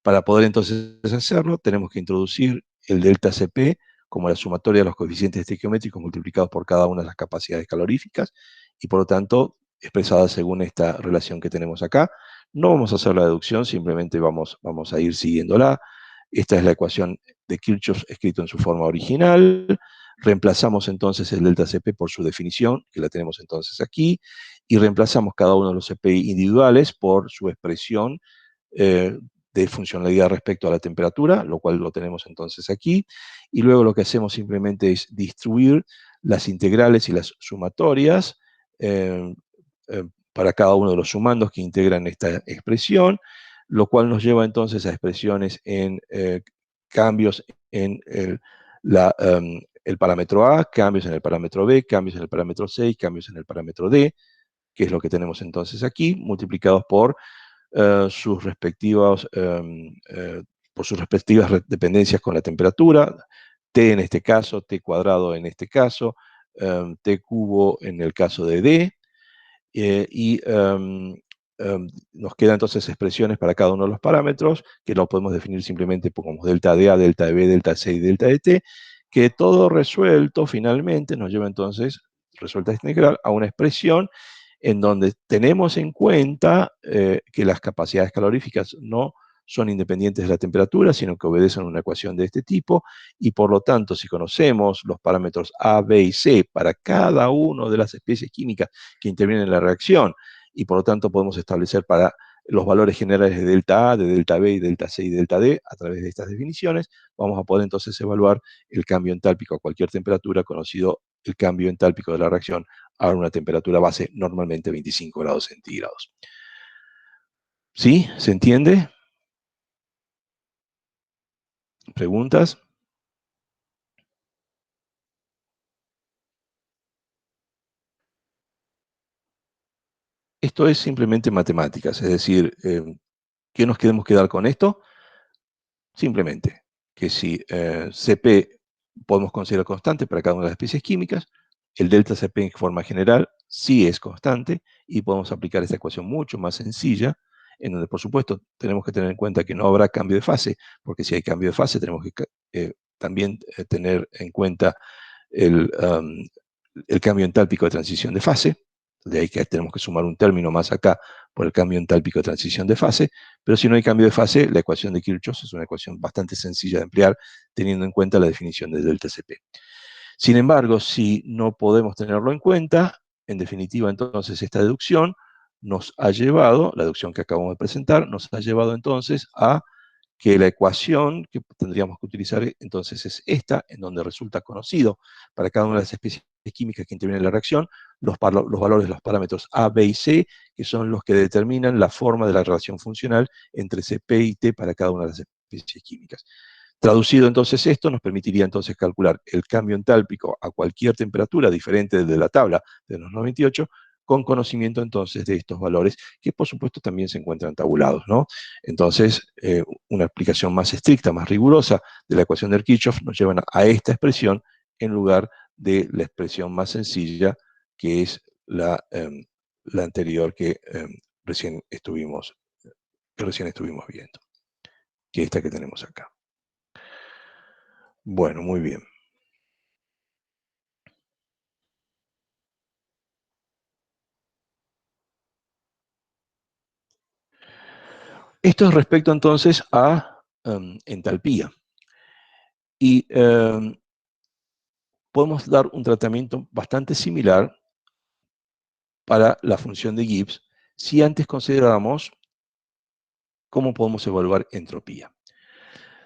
Para poder entonces hacerlo, tenemos que introducir el delta Cp como la sumatoria de los coeficientes estequiométricos multiplicados por cada una de las capacidades caloríficas, y por lo tanto, expresada según esta relación que tenemos acá. No vamos a hacer la deducción, simplemente vamos a ir siguiéndola. Esta es la ecuación de Kirchhoff escrito en su forma original. Reemplazamos entonces el delta Cp por su definición, que la tenemos entonces aquí, y reemplazamos cada uno de los Cp individuales por su expresión de funcionalidad respecto a la temperatura, lo cual lo tenemos entonces aquí, y luego lo que hacemos simplemente es distribuir las integrales y las sumatorias para cada uno de los sumandos que integran esta expresión, lo cual nos lleva entonces a expresiones en cambios en el parámetro A, cambios en el parámetro B, cambios en el parámetro C y cambios en el parámetro D, que es lo que tenemos entonces aquí, multiplicados por sus respectivas dependencias con la temperatura, T en este caso, T cuadrado en este caso, T cubo en el caso de D, y nos quedan entonces expresiones para cada uno de los parámetros, que lo podemos definir simplemente como delta de A, delta de B, delta C y delta de T, que todo resuelto finalmente nos lleva entonces, resuelta esta integral, a una expresión en donde tenemos en cuenta que las capacidades caloríficas no son independientes de la temperatura, sino que obedecen a una ecuación de este tipo, y por lo tanto, si conocemos los parámetros A, B y C para cada una de las especies químicas que intervienen en la reacción, y por lo tanto podemos establecer para los valores generales de delta A, de delta B, y delta C y delta D, a través de estas definiciones, vamos a poder entonces evaluar el cambio entálpico a cualquier temperatura, conocido el cambio entálpico de la reacción a una temperatura base, normalmente 25 grados centígrados. ¿Sí? ¿Se entiende? ¿Preguntas? Esto es simplemente matemáticas, es decir, ¿qué nos queremos quedar con esto? Simplemente que si Cp podemos considerar constante para cada una de las especies químicas, el delta Cp en forma general sí es constante, y podemos aplicar esta ecuación mucho más sencilla, en donde por supuesto tenemos que tener en cuenta que no habrá cambio de fase, porque si hay cambio de fase tenemos que también tener en cuenta el cambio entálpico de transición de fase, de ahí que tenemos que sumar un término más acá por el cambio entálpico de transición de fase, pero si no hay cambio de fase, la ecuación de Kirchhoff es una ecuación bastante sencilla de emplear, teniendo en cuenta la definición de delta Cp. Sin embargo, si no podemos tenerlo en cuenta, en definitiva, entonces esta deducción nos ha llevado, la deducción que acabamos de presentar, nos ha llevado entonces a que la ecuación que tendríamos que utilizar entonces es esta, en donde resulta conocido para cada una de las especies químicas que intervienen en la reacción los valores de los parámetros A, B y C, que son los que determinan la forma de la relación funcional entre Cp y T para cada una de las especies químicas. Traducido entonces esto, nos permitiría entonces calcular el cambio entálpico a cualquier temperatura diferente de la tabla de los 98, con conocimiento entonces de estos valores, que por supuesto también se encuentran tabulados, ¿no? Entonces, una aplicación más estricta, más rigurosa de la ecuación de Kirchhoff nos llevan a esta expresión en lugar de la expresión más sencilla, que es la anterior que recién estuvimos viendo, que es esta que tenemos acá. Bueno, muy bien. Esto es respecto entonces a entalpía. Y podemos dar un tratamiento bastante similar para la función de Gibbs si antes consideramos cómo podemos evaluar entropía.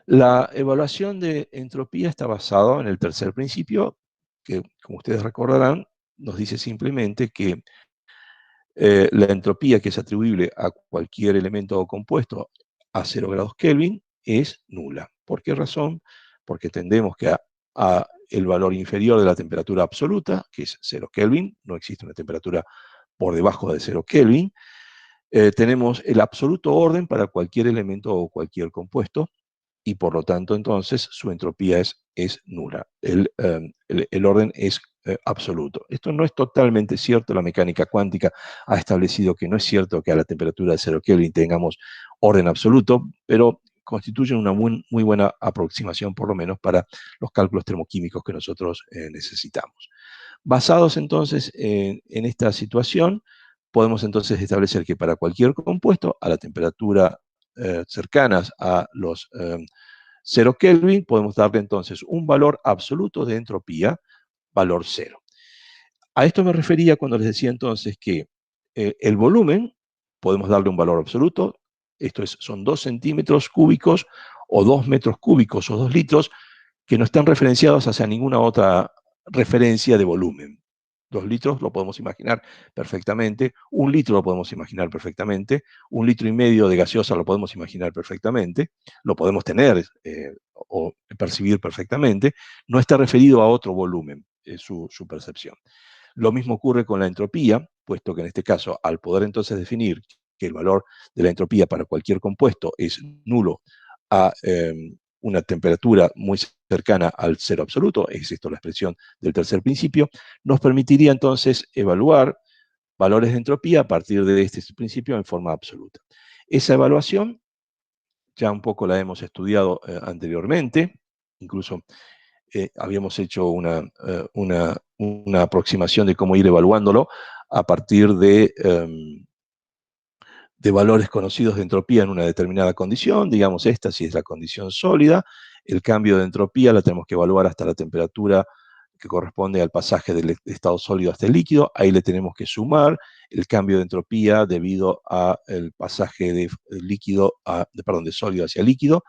La evaluación de entropía está basada en el tercer principio, que, como ustedes recordarán, nos dice simplemente que la entropía que es atribuible a cualquier elemento o compuesto a 0 grados Kelvin es nula. ¿Por qué razón? Porque tendemos que a el valor inferior de la temperatura absoluta, que es 0 Kelvin, no existe una temperatura por debajo de 0 Kelvin, tenemos el absoluto orden para cualquier elemento o cualquier compuesto, y por lo tanto entonces su entropía es nula. El orden es absoluto. Esto no es totalmente cierto. La mecánica cuántica ha establecido que no es cierto que a la temperatura de 0 Kelvin tengamos orden absoluto, pero constituyen una muy buena aproximación, por lo menos, para los cálculos termoquímicos que nosotros necesitamos. Basados entonces en esta situación, podemos entonces establecer que para cualquier compuesto, a la temperatura cercanas a los 0 Kelvin, podemos darle entonces un valor absoluto de entropía, valor 0. A esto me refería cuando les decía entonces que el volumen, podemos darle un valor absoluto, esto son 2 centímetros cúbicos, o 2 metros cúbicos, o 2 litros, que no están referenciados hacia ninguna otra referencia de volumen. 2 litros lo podemos imaginar perfectamente, 1 litro lo podemos imaginar perfectamente, 1,5 litros de gaseosa lo podemos imaginar perfectamente, lo podemos tener o percibir perfectamente, no está referido a otro volumen, su percepción. Lo mismo ocurre con la entropía, puesto que en este caso, al poder entonces definir que el valor de la entropía para cualquier compuesto es nulo a una temperatura muy cercana al cero absoluto, es esto la expresión del tercer principio, nos permitiría entonces evaluar valores de entropía a partir de este principio en forma absoluta. Esa evaluación ya un poco la hemos estudiado anteriormente, incluso habíamos hecho una aproximación de cómo ir evaluándolo a partir de valores conocidos de entropía en una determinada condición, digamos esta si es la condición sólida, el cambio de entropía la tenemos que evaluar hasta la temperatura que corresponde al pasaje del estado sólido hasta el líquido, ahí le tenemos que sumar el cambio de entropía debido al pasaje de sólido hacia líquido,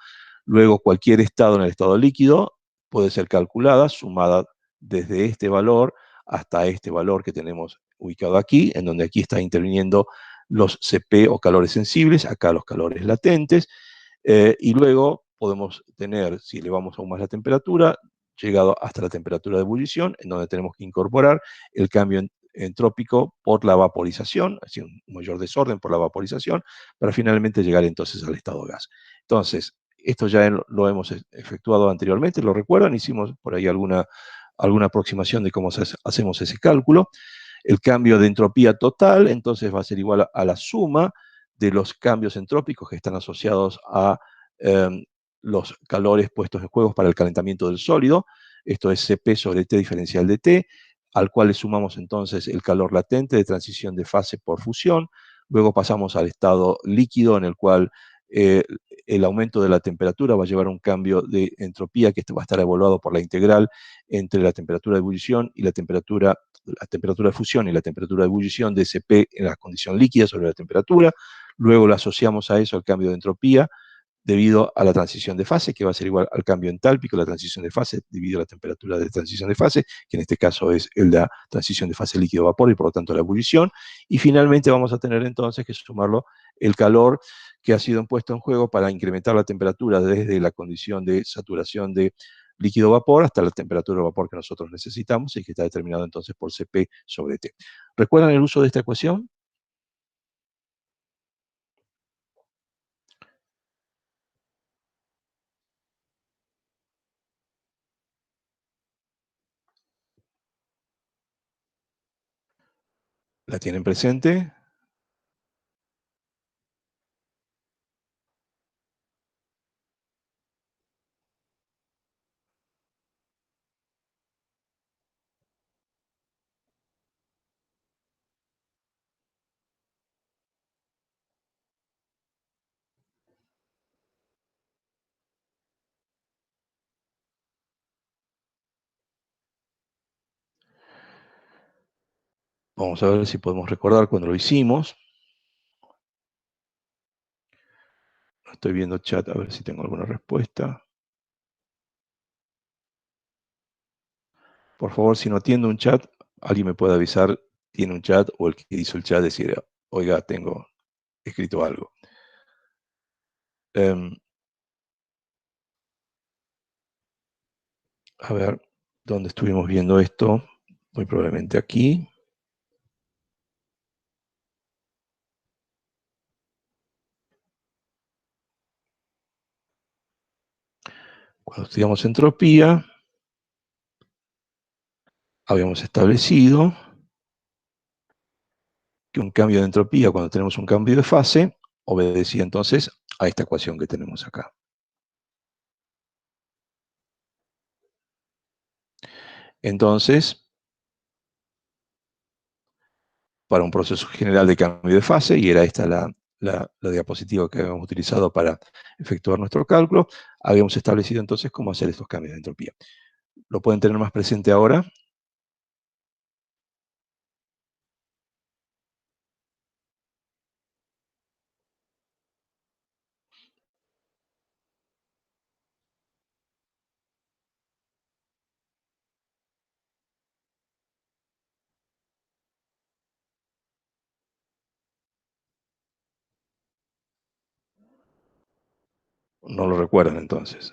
luego cualquier estado en el estado líquido puede ser calculada, sumada desde este valor hasta este valor que tenemos ubicado aquí, en donde aquí está interviniendo los CP o calores sensibles, acá los calores latentes, y luego podemos tener, si elevamos aún más la temperatura, llegado hasta la temperatura de ebullición, en donde tenemos que incorporar el cambio entrópico por la vaporización, es decir, un mayor desorden por la vaporización, para finalmente llegar entonces al estado gas. Entonces, esto ya lo hemos efectuado anteriormente, ¿lo recuerdan? Hicimos por ahí alguna aproximación de cómo hacemos ese cálculo. El cambio de entropía total, entonces va a ser igual a la suma de los cambios entrópicos que están asociados a los calores puestos en juego para el calentamiento del sólido. Esto es Cp sobre T diferencial de T, al cual le sumamos entonces el calor latente de transición de fase por fusión. Luego pasamos al estado líquido, en el cual el aumento de la temperatura va a llevar a un cambio de entropía que va a estar evaluado por la integral entre la temperatura de ebullición y la temperatura de fusión y la temperatura de ebullición de Cp en la condición líquida sobre la temperatura. Luego lo asociamos a eso al cambio de entropía debido a la transición de fase, que va a ser igual al cambio entálpico de la transición de fase dividido la temperatura de transición de fase, que en este caso es la transición de fase líquido-vapor y por lo tanto la ebullición. Y finalmente vamos a tener entonces que sumarlo el calor que ha sido puesto en juego para incrementar la temperatura desde la condición de saturación de líquido-vapor hasta la temperatura de vapor que nosotros necesitamos y que está determinado entonces por Cp sobre T. ¿Recuerdan el uso de esta ecuación? ¿La tienen presente? Vamos a ver si podemos recordar cuando lo hicimos. Estoy viendo chat a ver si tengo alguna respuesta. Por favor, si no atiendo un chat, alguien me puede avisar, tiene un chat, o el que hizo el chat decir, oiga, tengo escrito algo. A ver, ¿dónde estuvimos viendo esto? Muy probablemente aquí. Cuando estudiamos entropía, habíamos establecido que un cambio de entropía, cuando tenemos un cambio de fase, obedecía entonces a esta ecuación que tenemos acá. Entonces, para un proceso general de cambio de fase, y era esta la diapositiva que habíamos utilizado para efectuar nuestro cálculo, habíamos establecido entonces cómo hacer estos cambios de entropía. ¿Lo pueden tener más presente ahora? No lo recuerdan entonces.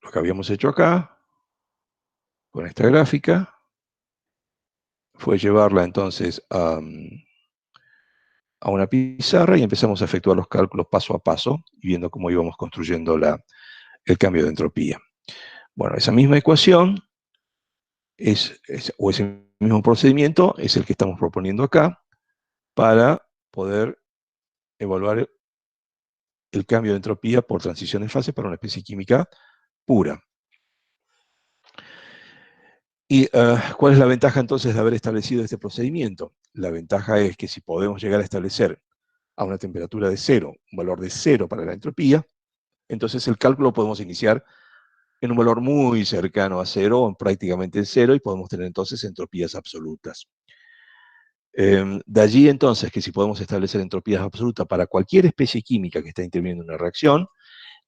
Lo que habíamos hecho acá, con esta gráfica, fue llevarla entonces a una pizarra y empezamos a efectuar los cálculos paso a paso, y viendo cómo íbamos construyendo el cambio de entropía. Bueno, esa misma ecuación, o ese mismo procedimiento, es el que estamos proponiendo acá, para poder evaluar el cambio de entropía por transición de fase para una especie química pura. ¿Y cuál es la ventaja entonces de haber establecido este procedimiento? La ventaja es que si podemos llegar a establecer a una temperatura de 0, un valor de 0 para la entropía, entonces el cálculo podemos iniciar en un valor muy cercano a 0, o prácticamente en 0, y podemos tener entonces entropías absolutas. De allí entonces que si podemos establecer entropías absolutas para cualquier especie química que está interviniendo en una reacción,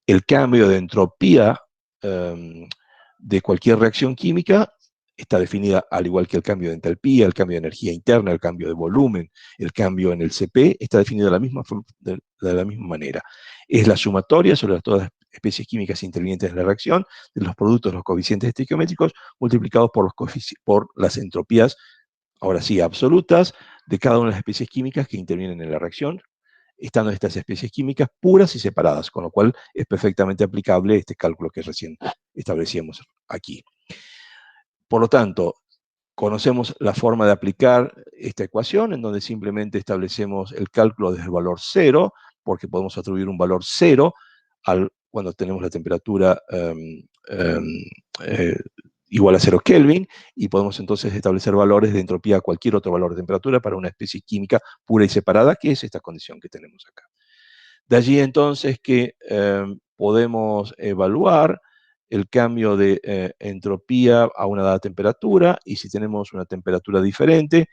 el cambio de entropía de cualquier reacción química está definida al igual que el cambio de entalpía, el cambio de energía interna, el cambio de volumen, el cambio en el Cp, está definido de la misma manera. Es la sumatoria sobre todas las especies químicas intervinientes en la reacción de los productos de los coeficientes estequiométricos multiplicados por las entropías, ahora sí, absolutas, de cada una de las especies químicas que intervienen en la reacción, estando estas especies químicas puras y separadas, con lo cual es perfectamente aplicable este cálculo que recién establecíamos aquí. Por lo tanto, conocemos la forma de aplicar esta ecuación, en donde simplemente establecemos el cálculo desde el valor 0, porque podemos atribuir un valor 0 cuando tenemos la temperatura igual a 0 Kelvin, y podemos entonces establecer valores de entropía a cualquier otro valor de temperatura para una especie química pura y separada, que es esta condición que tenemos acá. De allí entonces que podemos evaluar el cambio de entropía a una dada temperatura, y si tenemos una temperatura diferente,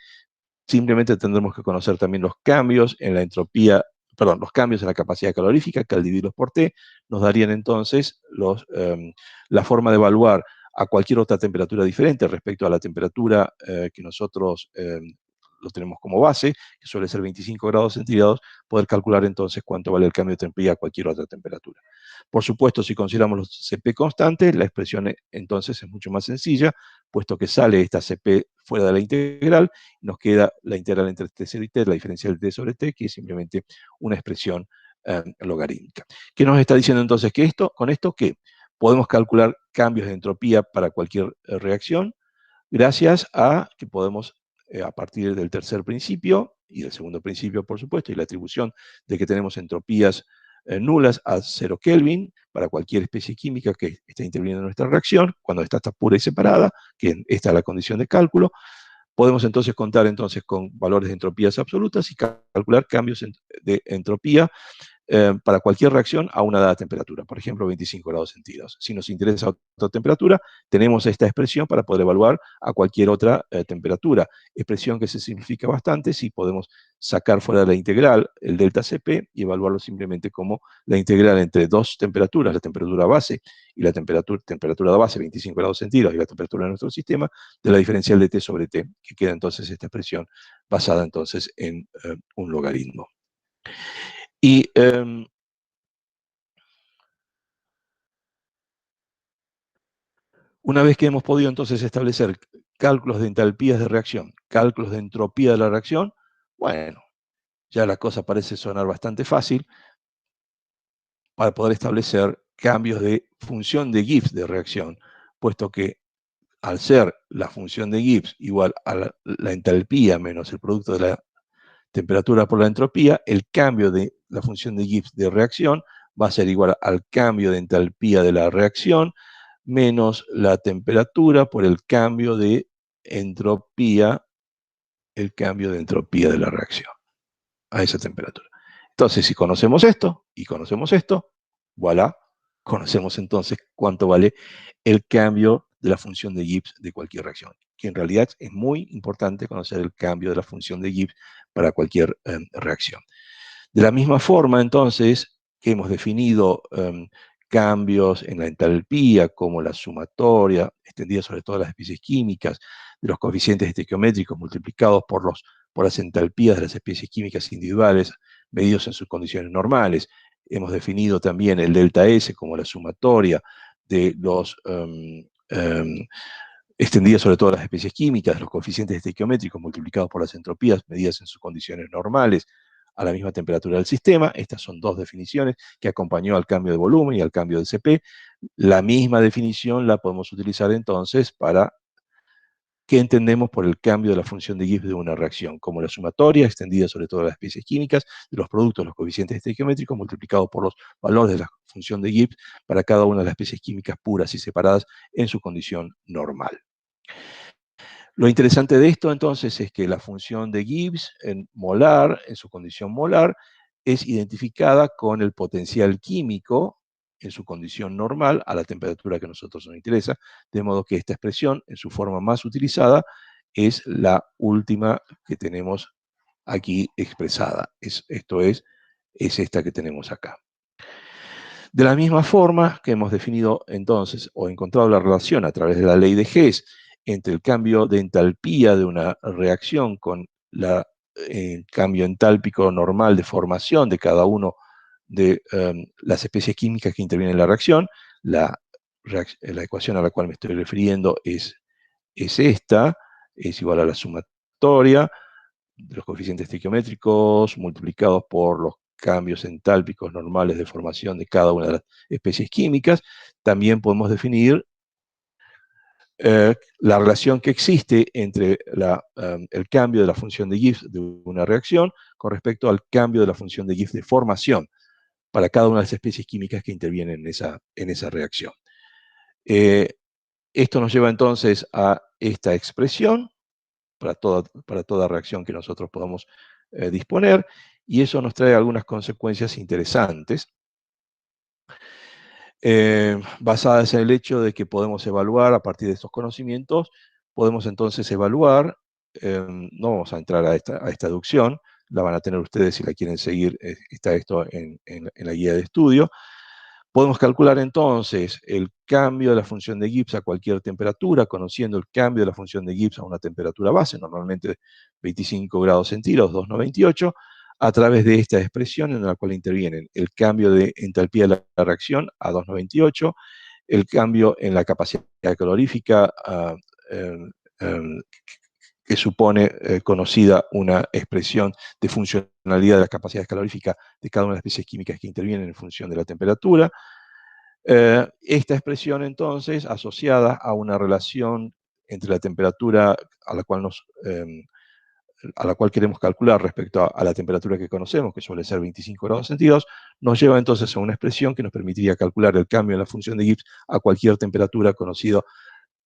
simplemente tendremos que conocer también los cambios en la entropía, perdón, los cambios en la capacidad calorífica, que al dividirlos por T, nos darían entonces la forma de evaluar a cualquier otra temperatura diferente respecto a la temperatura que nosotros lo tenemos como base, que suele ser 25 grados centígrados, poder calcular entonces cuánto vale el cambio de entropía a cualquier otra temperatura. Por supuesto, si consideramos los CP constantes, la expresión entonces es mucho más sencilla, puesto que sale esta CP fuera de la integral, nos queda la integral entre T0 y T, la diferencial de T sobre T, que es simplemente una expresión logarítmica. ¿Qué nos está diciendo entonces que con esto? Que podemos calcular cambios de entropía para cualquier reacción, gracias a que podemos, a partir del tercer principio, y del segundo principio, por supuesto, y la atribución de que tenemos entropías nulas a 0 Kelvin para cualquier especie química que esté interviniendo en nuestra reacción, cuando está pura y separada, que esta es la condición de cálculo, podemos entonces contar entonces con valores de entropías absolutas y calcular cambios de entropía para cualquier reacción a una dada temperatura, por ejemplo 25 grados centígrados. Si nos interesa otra temperatura, tenemos esta expresión para poder evaluar a cualquier otra temperatura, expresión que se simplifica bastante si podemos sacar fuera de la integral el delta Cp y evaluarlo simplemente como la integral entre dos temperaturas, la temperatura base y la temperatura de base, 25 grados centígrados, y la temperatura de nuestro sistema, de la diferencial de T sobre T, que queda entonces esta expresión basada entonces en un logaritmo. Y una vez que hemos podido entonces establecer cálculos de entalpías de reacción, cálculos de entropía de la reacción, bueno, ya la cosa parece sonar bastante fácil para poder establecer cambios de función de Gibbs de reacción, puesto que al ser la función de Gibbs igual a la entalpía menos el producto de la temperatura por la entropía, el cambio de la función de Gibbs de reacción va a ser igual al cambio de entalpía de la reacción menos la temperatura por el cambio de entropía de la reacción a esa temperatura. Entonces, si conocemos esto y conocemos esto, voilà, conocemos entonces cuánto vale el cambio de la función de Gibbs de cualquier reacción, que en realidad es muy importante conocer el cambio de la función de Gibbs para cualquier reacción. De la misma forma, entonces, que hemos definido cambios en la entalpía, como la sumatoria, extendida sobre todas las especies químicas, de los coeficientes estequiométricos multiplicados por las entalpías de las especies químicas individuales, medidos en sus condiciones normales. Hemos definido también el delta S como la sumatoria de los extendidas sobre todas las especies químicas, los coeficientes estequiométricos multiplicados por las entropías medidas en sus condiciones normales a la misma temperatura del sistema. Estas son dos definiciones que acompañó al cambio de volumen y al cambio de Cp. La misma definición la podemos utilizar entonces para qué entendemos por el cambio de la función de Gibbs de una reacción, como la sumatoria extendida sobre todas las especies químicas, de los productos, los coeficientes estequiométricos multiplicados por los valores de la función de Gibbs para cada una de las especies químicas puras y separadas en su condición normal. Lo interesante de esto, entonces, es que la función de Gibbs en molar, en su condición molar, es identificada con el potencial químico en su condición normal a la temperatura que a nosotros nos interesa, de modo que esta expresión, en su forma más utilizada, es la última que tenemos aquí expresada. Esto es esta que tenemos acá. De la misma forma que hemos definido entonces, o encontrado la relación a través de la ley de Hess, entre el cambio de entalpía de una reacción con el cambio entálpico normal de formación de cada uno de las especies químicas que intervienen en la reacción. La ecuación a la cual me estoy refiriendo es esta, es igual a la sumatoria de los coeficientes estequiométricos multiplicados por los cambios entálpicos normales de formación de cada una de las especies químicas. También podemos definir la relación que existe entre el cambio de la función de Gibbs de una reacción con respecto al cambio de la función de Gibbs de formación para cada una de las especies químicas que intervienen en esa reacción. Esto nos lleva entonces a esta expresión para toda reacción que nosotros podamos disponer, y eso nos trae algunas consecuencias interesantes. basadas en el hecho de que podemos evaluar a partir de estos conocimientos, podemos entonces evaluar, no vamos a entrar a esta deducción, la van a tener ustedes si la quieren seguir, está esto en la guía de estudio. Podemos calcular entonces el cambio de la función de Gibbs a cualquier temperatura, conociendo el cambio de la función de Gibbs a una temperatura base, normalmente 25 grados centígrados, 298, a través de esta expresión en la cual intervienen el cambio de entalpía de la reacción a 298, el cambio en la capacidad calorífica que supone conocida una expresión de funcionalidad de las capacidades caloríficas de cada una de las especies químicas que intervienen en función de la temperatura. Esta expresión, entonces, asociada a una relación entre la temperatura a la cual queremos calcular respecto a la temperatura que conocemos, que suele ser 25 grados centígrados, nos lleva entonces a una expresión que nos permitiría calcular el cambio en la función de Gibbs a cualquier temperatura, conocido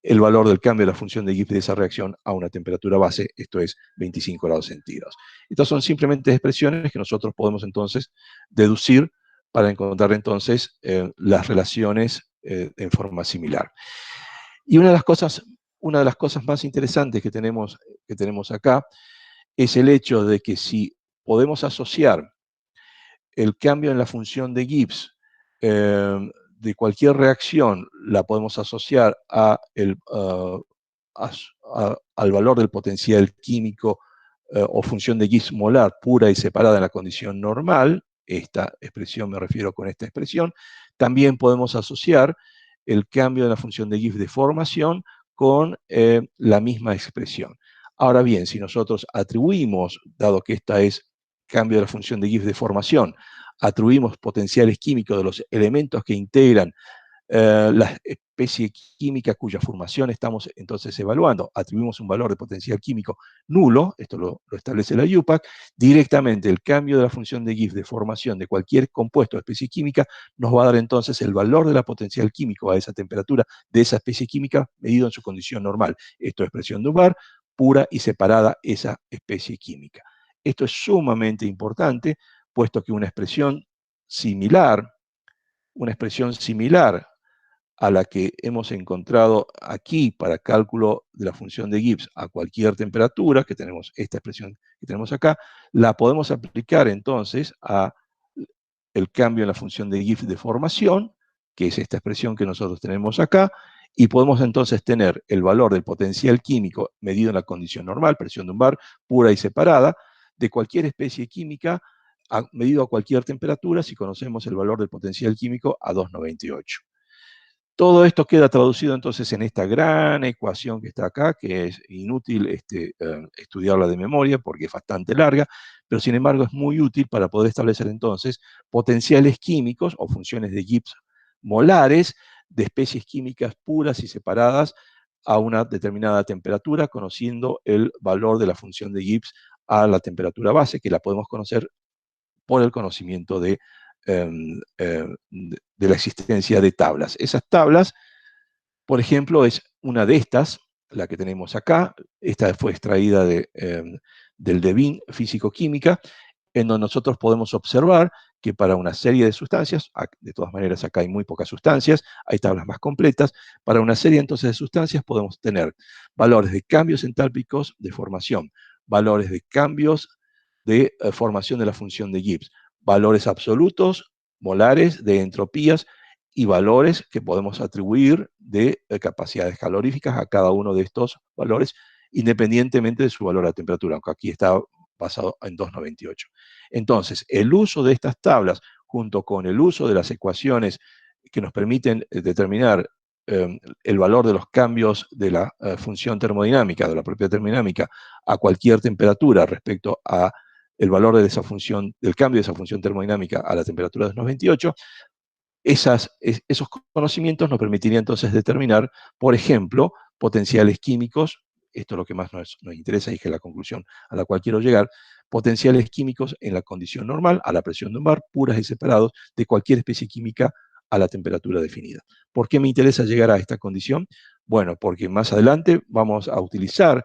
el valor del cambio de la función de Gibbs de esa reacción a una temperatura base, esto es 25 grados centígrados. Estas son simplemente expresiones que nosotros podemos entonces deducir para encontrar entonces las relaciones en forma similar. Y una de las cosas más interesantes que tenemos acá es el hecho de que si podemos asociar el cambio en la función de Gibbs de cualquier reacción, la podemos asociar al valor del potencial químico o función de Gibbs molar pura y separada en la condición normal, esta expresión me refiero con esta expresión, también podemos asociar el cambio de la función de Gibbs de formación con la misma expresión. Ahora bien, si nosotros atribuimos, dado que esta es cambio de la función de Gibbs de formación, atribuimos potenciales químicos de los elementos que integran la especie química cuya formación estamos entonces evaluando, atribuimos un valor de potencial químico nulo, esto lo establece la UPAC, directamente el cambio de la función de Gibbs de formación de cualquier compuesto de especie química nos va a dar entonces el valor de la potencial químico a esa temperatura de esa especie química medido en su condición normal. Esto es presión de Dunbar, pura y separada esa especie química. Esto es sumamente importante, puesto que una expresión similar a la que hemos encontrado aquí para cálculo de la función de Gibbs a cualquier temperatura, que tenemos esta expresión que tenemos acá, la podemos aplicar entonces a el cambio en la función de Gibbs de formación, que es esta expresión que nosotros tenemos acá, y podemos entonces tener el valor del potencial químico medido en la condición normal, presión de Dunbar, pura y separada, de cualquier especie química, medido a cualquier temperatura, si conocemos el valor del potencial químico a 298. Todo esto queda traducido entonces en esta gran ecuación que está acá, que es inútil estudiarla de memoria porque es bastante larga, pero sin embargo es muy útil para poder establecer entonces potenciales químicos o funciones de Gibbs molares de especies químicas puras y separadas a una determinada temperatura, conociendo el valor de la función de Gibbs a la temperatura base, que la podemos conocer por el conocimiento de la existencia de tablas. Esas tablas, por ejemplo, es una de estas, la que tenemos acá. Esta fue extraída del Devin Físico-Química, en donde nosotros podemos observar que para una serie de sustancias, de todas maneras acá hay muy pocas sustancias, hay tablas más completas, para una serie entonces de sustancias podemos tener valores de cambios entálpicos de formación, valores de cambios de formación de la función de Gibbs, valores absolutos, molares, de entropías y valores que podemos atribuir de capacidades caloríficas a cada uno de estos valores, independientemente de su valor a temperatura, aunque aquí está basado en 298. Entonces, el uso de estas tablas, junto con el uso de las ecuaciones que nos permiten determinar el valor de los cambios de la función termodinámica, de la propiedad termodinámica, a cualquier temperatura respecto a el valor de esa función, del cambio de esa función termodinámica a la temperatura de 298, esos conocimientos nos permitirían entonces determinar, por ejemplo, potenciales químicos, esto es lo que más nos interesa y es la conclusión a la cual quiero llegar, potenciales químicos en la condición normal, a la presión de Dunbar, puras y separados de cualquier especie química a la temperatura definida. ¿Por qué me interesa llegar a esta condición? Bueno, porque más adelante vamos a utilizar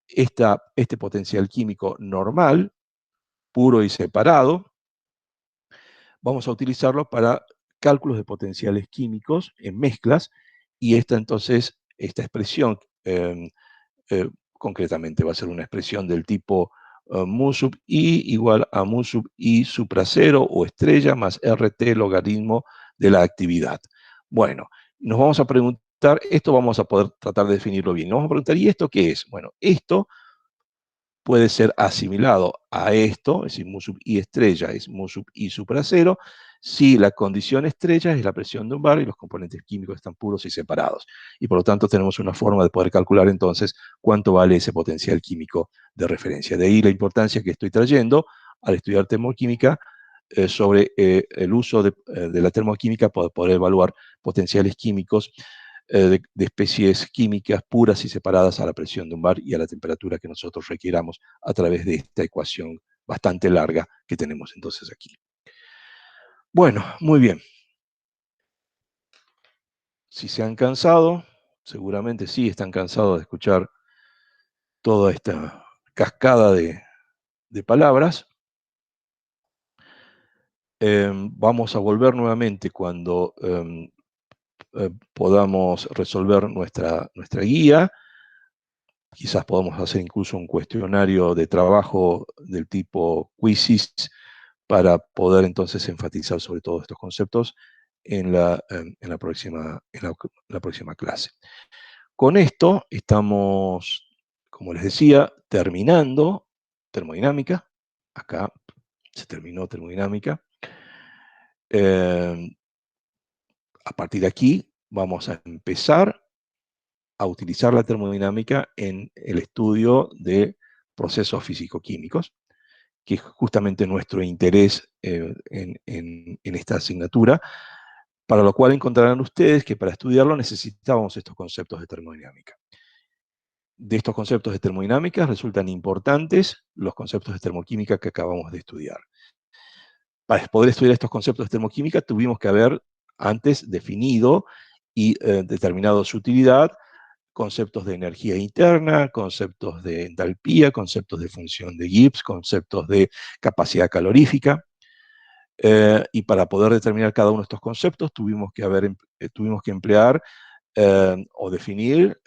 este potencial químico normal, puro y separado, vamos a utilizarlo para cálculos de potenciales químicos en mezclas, y esta expresión concretamente va a ser una expresión del tipo mu sub i igual a mu sub i supra 0 o estrella más RT logaritmo de la actividad. Bueno, nos vamos a preguntar, esto vamos a poder tratar de definirlo bien. Nos vamos a preguntar, ¿y esto qué es? Bueno, esto puede ser asimilado a esto, es decir, mu sub i estrella es mu sub i supra 0, si la condición estrella es la presión de un bar y los componentes químicos están puros y separados. Y por lo tanto tenemos una forma de poder calcular entonces cuánto vale ese potencial químico de referencia. De ahí la importancia que estoy trayendo al estudiar termoquímica sobre el uso de la termoquímica para poder evaluar potenciales químicos de especies químicas puras y separadas a la presión de un bar y a la temperatura que nosotros requiramos a través de esta ecuación bastante larga que tenemos entonces aquí. Bueno, muy bien. Si se han cansado, seguramente sí están cansados de escuchar toda esta cascada de palabras. Vamos a volver nuevamente cuando podamos resolver nuestra guía. Quizás podamos hacer incluso un cuestionario de trabajo del tipo quizzes para poder entonces enfatizar sobre todos estos conceptos en la próxima clase. Con esto estamos, como les decía, terminando termodinámica. Acá se terminó termodinámica. A partir de aquí vamos a empezar a utilizar la termodinámica en el estudio de procesos físico-químicos, que es justamente nuestro interés en esta asignatura, para lo cual encontrarán ustedes que para estudiarlo necesitábamos estos conceptos de termodinámica. De estos conceptos de termodinámica resultan importantes los conceptos de termoquímica que acabamos de estudiar. Para poder estudiar estos conceptos de termoquímica tuvimos que haber antes definido y determinado su utilidad, conceptos de energía interna, conceptos de entalpía, conceptos de función de Gibbs, conceptos de capacidad calorífica. Y para poder determinar cada uno de estos conceptos tuvimos que emplear o definir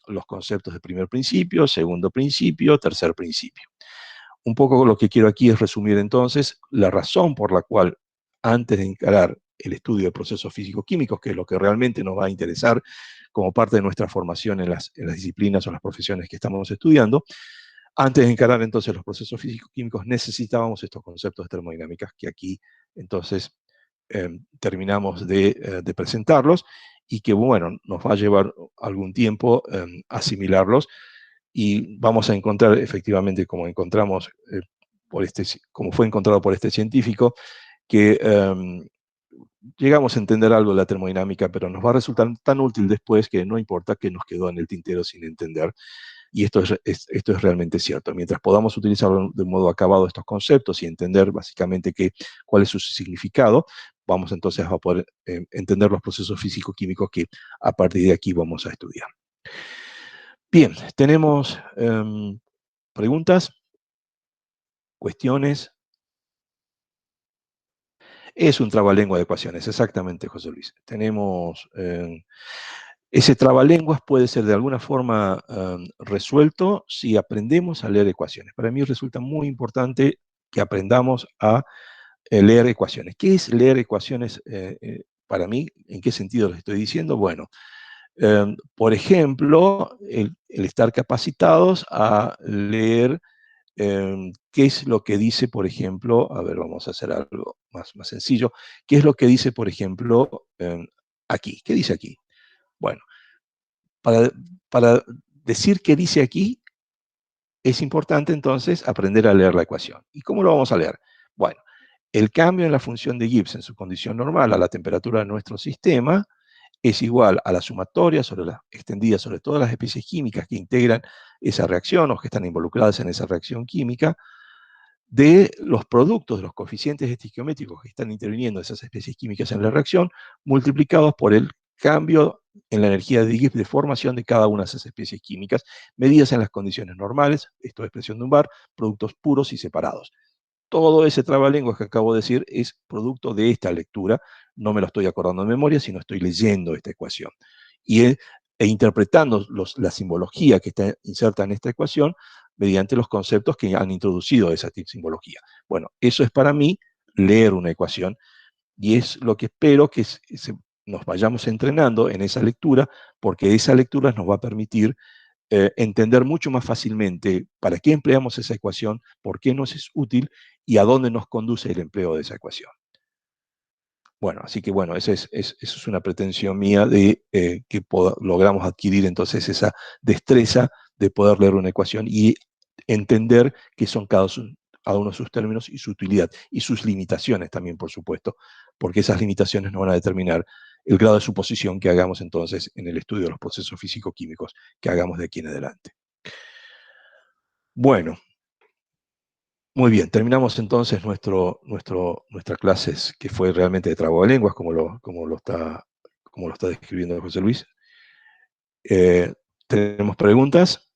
los conceptos de primer principio, segundo principio, tercer principio. Un poco lo que quiero aquí es resumir entonces la razón por la cual antes de encarar el estudio de procesos físico-químicos, que es lo que realmente nos va a interesar como parte de nuestra formación en las disciplinas o las profesiones que estamos estudiando, antes de encarar entonces los procesos físico-químicos necesitábamos estos conceptos de termodinámicas que aquí entonces terminamos de presentarlos y que, bueno, nos va a llevar algún tiempo asimilarlos y vamos a encontrar efectivamente, como encontramos, como fue encontrado por este científico, que llegamos a entender algo de la termodinámica, pero nos va a resultar tan útil después que no importa que nos quedó en el tintero sin entender. Y esto es realmente cierto. Mientras podamos utilizar de modo acabado estos conceptos y entender básicamente cuál es su significado, vamos entonces a poder entender los procesos físico-químicos que a partir de aquí vamos a estudiar. Bien, tenemos preguntas, cuestiones. Es un trabalengua de ecuaciones, exactamente, José Luis. Tenemos... ese trabalenguas puede ser de alguna forma resuelto si aprendemos a leer ecuaciones. Para mí resulta muy importante que aprendamos a leer ecuaciones. ¿Qué es leer ecuaciones para mí? ¿En qué sentido lo estoy diciendo? Bueno, por ejemplo, el estar capacitados a leer qué es lo que dice, por ejemplo, a ver, vamos a hacer algo más sencillo, qué es lo que dice, por ejemplo, aquí. ¿Qué dice aquí? Bueno, para decir qué dice aquí, es importante entonces aprender a leer la ecuación. ¿Y cómo lo vamos a leer? Bueno, el cambio en la función de Gibbs en su condición normal a la temperatura de nuestro sistema es igual a la sumatoria extendida sobre todas las especies químicas que integran esa reacción o que están involucradas en esa reacción química, de los productos, de los coeficientes estequiométricos que están interviniendo esas especies químicas en la reacción, multiplicados por el cambio en la energía de Gibbs de formación de cada una de esas especies químicas, medidas en las condiciones normales, esto es presión de un bar, productos puros y separados. Todo ese trabalenguas que acabo de decir es producto de esta lectura, no me lo estoy acordando de memoria, sino estoy leyendo esta ecuación. E interpretando la simbología que está inserta en esta ecuación mediante los conceptos que han introducido esa simbología. Bueno, eso es para mí leer una ecuación, y es lo que espero que nos vayamos entrenando en esa lectura, porque esa lectura nos va a permitir entender mucho más fácilmente para qué empleamos esa ecuación, por qué nos es útil y a dónde nos conduce el empleo de esa ecuación. Bueno, así que bueno, esa es una pretensión mía de que logramos adquirir entonces esa destreza de poder leer una ecuación y entender qué son cada uno de sus términos y su utilidad, y sus limitaciones también, por supuesto, porque esas limitaciones nos van a determinar el grado de suposición que hagamos entonces en el estudio de los procesos físico-químicos que hagamos de aquí en adelante. Bueno, muy bien, terminamos entonces nuestra clase, que fue realmente de trabalenguas, como lo está describiendo José Luis. ¿Tenemos preguntas?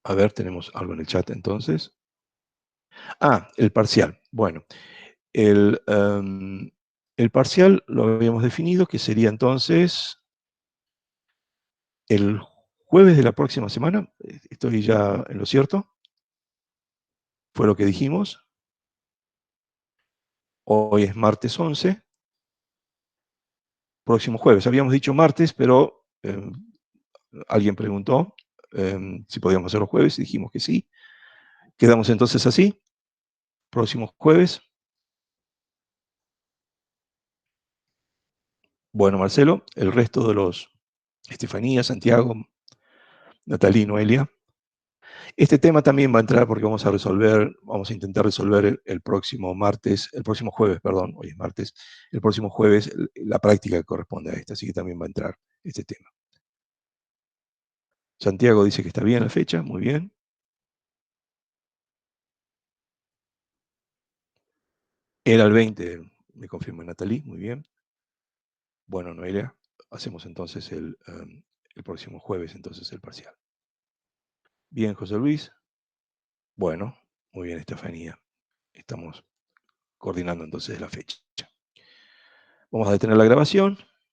A ver, tenemos algo en el chat entonces. Ah, el parcial. Bueno, el parcial lo habíamos definido, que sería entonces el jueves de la próxima semana. ¿Estoy ya en lo cierto? Fue lo que dijimos. Hoy es martes 11. Próximo jueves. Habíamos dicho martes, pero alguien preguntó si podíamos hacerlo jueves, y dijimos que sí. Quedamos entonces así. Próximo jueves. Bueno, Marcelo, el resto de los Estefanía, Santiago, Natalí, Noelia. Este tema también va a entrar porque vamos a intentar resolver el próximo jueves, perdón, hoy es martes, el próximo jueves, la práctica que corresponde a esta, así que también va a entrar este tema. Santiago dice que está bien la fecha, muy bien. Era el 20, me confirma Natalí, muy bien. Bueno, Noelia, hacemos entonces el próximo jueves entonces el parcial. Bien, José Luis. Bueno, muy bien, Estefanía. Estamos coordinando entonces la fecha. Vamos a detener la grabación.